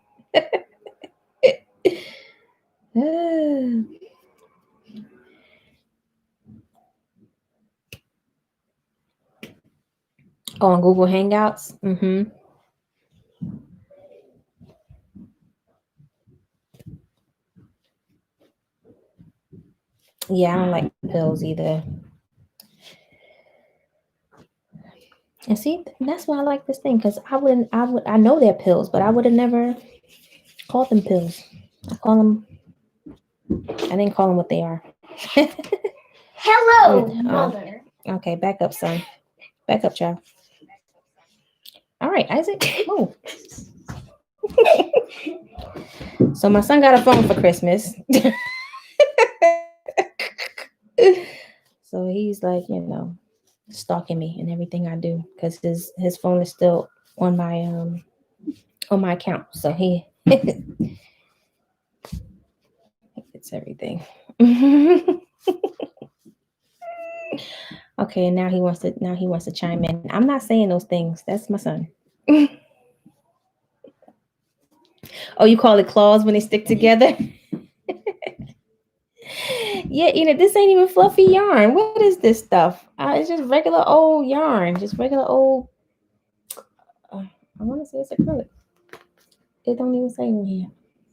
Oh, on Google Hangouts. Yeah, I don't like pills either. And see, that's why I like this thing, because I know they're pills, but I would have never called them pills. I call them. I didn't call them what they are. Hello, mother. Okay, back up, son. Back up, child. All right, Isaac, move. So my son got a phone for Christmas. So he's like, stalking me and everything I do because his phone is still on my account. So he it's everything. Okay, and now he wants to chime in. I'm not saying those things. That's my son. Oh, you call it claws when they stick together? Yeah, this ain't even fluffy yarn. What is this stuff? It's just regular old yarn. Just regular old. I want to say it's acrylic. It don't even say in here.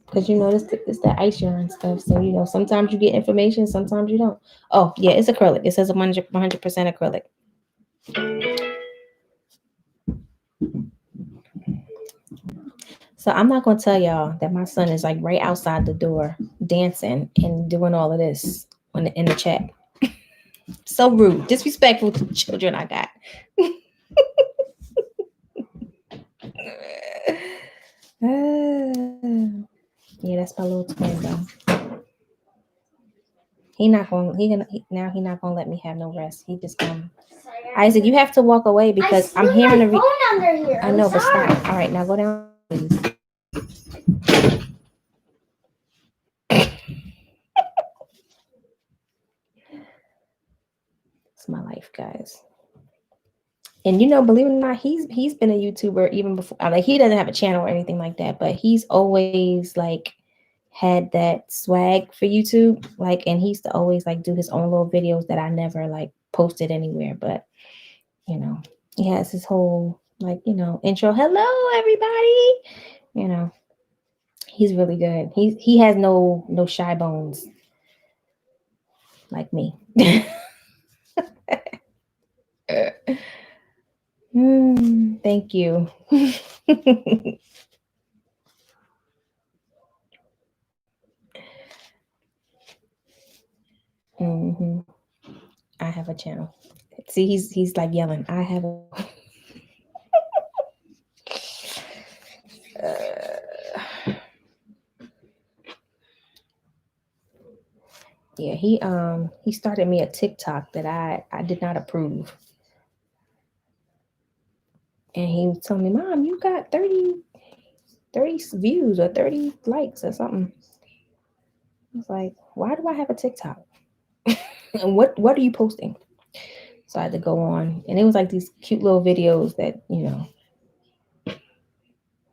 Because this the ice yarn stuff. So sometimes you get information, sometimes you don't. Oh yeah, it's acrylic. It says 100% acrylic. So I'm not gonna tell y'all that my son is like right outside the door dancing and doing all of this in the chat. So rude, disrespectful to the children I got. Yeah, that's my little twin though. Now he not gonna let me have no rest. He just Isaac, you have to walk away because I'm hearing phone under here. I know, but stop. All right, now go down, please. It's my life, guys. And believe it or not, he's been a YouTuber even before. Like, he doesn't have a channel or anything like that, but he's always like had that swag for YouTube. Like, and he used to always like do his own little videos that I never like posted anywhere. But he has his whole like intro. Hello, everybody. He's really good. He has no shy bones like me. Thank you. hmm I have a channel. See, he's like yelling. I have a. Yeah, he started me a TikTok that I did not approve, and he was telling me, "Mom, you got 30 views or 30 likes or something." I was like, "Why do I have a TikTok? And what are you posting?" So I had to go on, and it was like these cute little videos that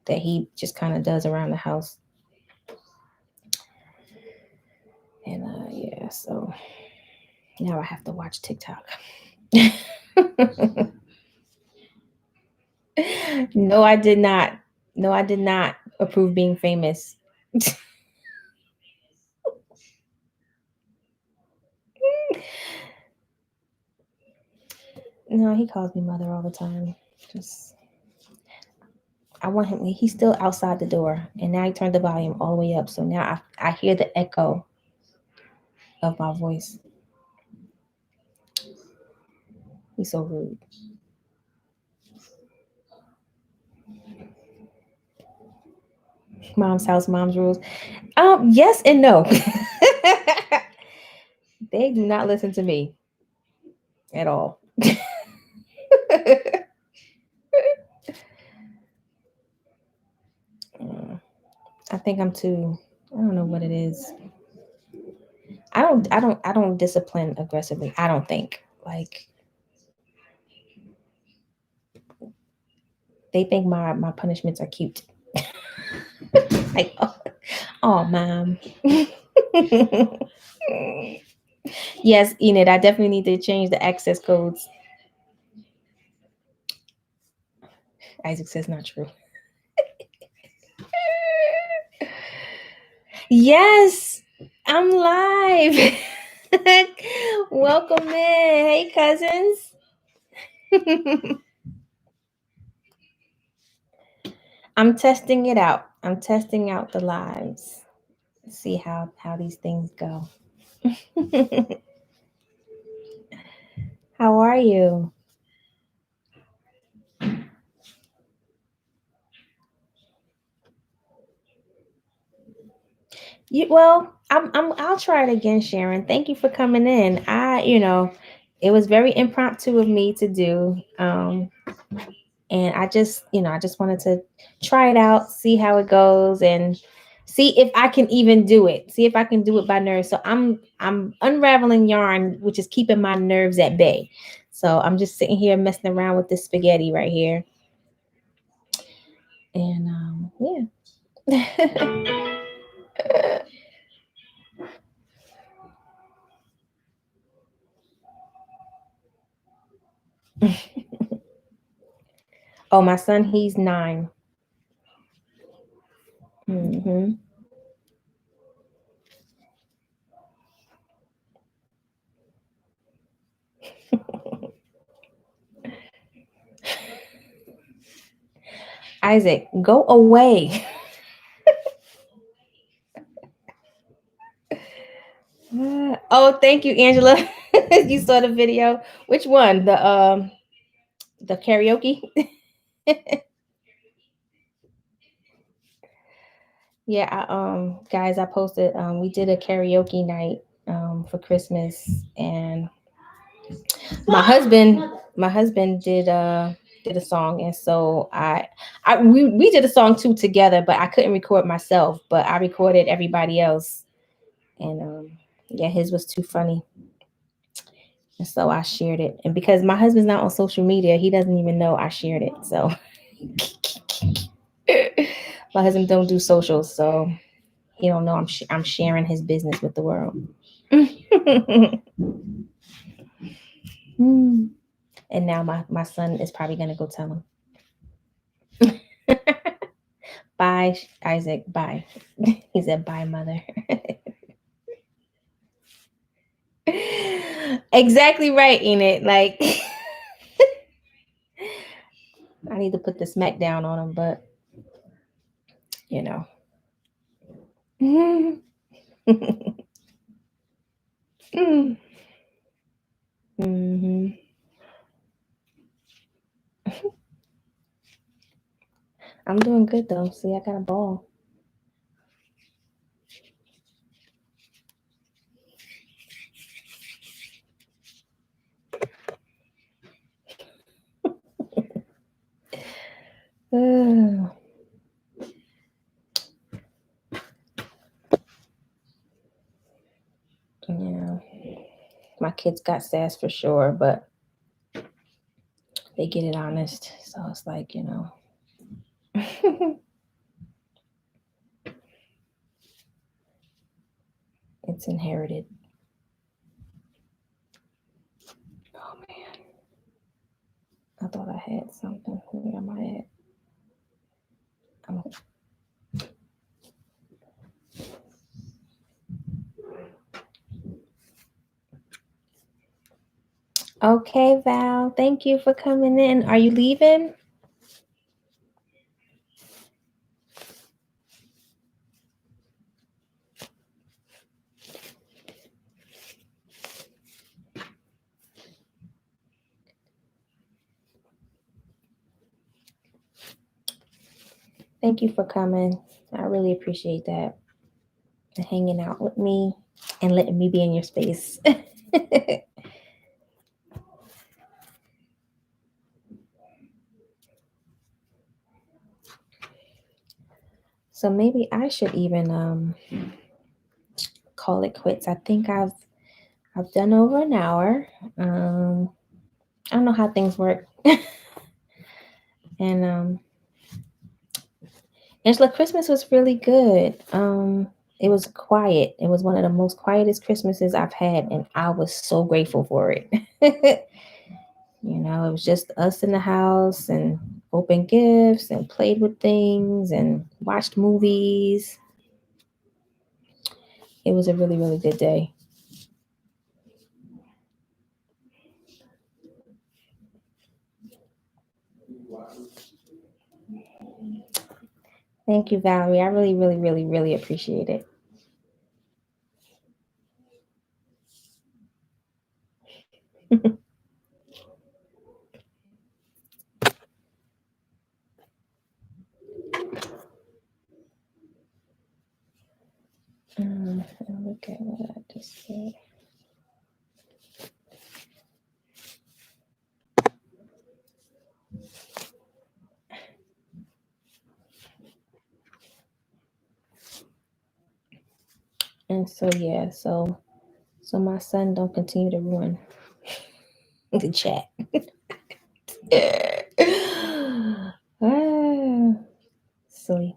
that he just kind of does around the house. And yeah, so now I have to watch TikTok. No, I did not. No, I did not approve being famous. No, he calls me mother all the time. Just I want him. He's still outside the door, and now he turned the volume all the way up. So now I hear the echo of my voice. He's so rude. Mom's house, mom's rules. Yes and no. They do not listen to me at all. I think I'm too. I don't know what it is. I don't discipline aggressively. I don't think like they think my punishments are cute. Like, oh mom. Yes, Enid, I definitely need to change the access codes. Isaac says not true. Yes, I'm live. Welcome in. Hey, cousins. I'm testing it out. I'm testing out the lives. See how these things go. How are you? I'll try it again, Sharon. Thank you for coming in. It was very impromptu of me to do. And I just wanted to try it out, see how it goes, and see if I can even do it. See if I can do it by nerves. So I'm unraveling yarn, which is keeping my nerves at bay. So I'm just sitting here messing around with this spaghetti right here. And yeah. Oh, my son, he's 9. hmm Isaac, go away. Oh, thank you, Angela. You saw the video. Which one? The karaoke? Yeah, guys, I posted we did a karaoke night for Christmas, and my husband did a song, and so we did a song too together, but I couldn't record myself, but I recorded everybody else. And yeah, his was too funny. And so I shared it. And because my husband's not on social media, he doesn't even know I shared it. So my husband don't do socials, so he don't know I'm sharing his business with the world. And now my son is probably gonna go tell him. Bye, Isaac. Bye. He said, bye, mother. Exactly right, Enid. Like I need to put the smack down on them, but you know. Mm-hmm. I'm doing good though. See, I got a ball. Yeah, my kids got sass for sure, but they get it honest. So it's like, it's inherited. Oh man, I thought I had something. Where am I at? Oh. Okay, Val, thank you for coming in. Are you leaving? Thank you for coming. I really appreciate that. And hanging out with me and letting me be in your space. So maybe I should even call it quits. I think I've done over an hour. I don't know how things work. And Angela, Christmas was really good. It was quiet. It was one of the most quietest Christmases I've had, and I was so grateful for it. It was just us in the house and opened gifts and played with things and watched movies. It was a really, really good day. Thank you, Valerie. I really, really, really, really appreciate it. Look at what I just said. And so yeah, so my son don't continue to ruin the chat. Ah, silly.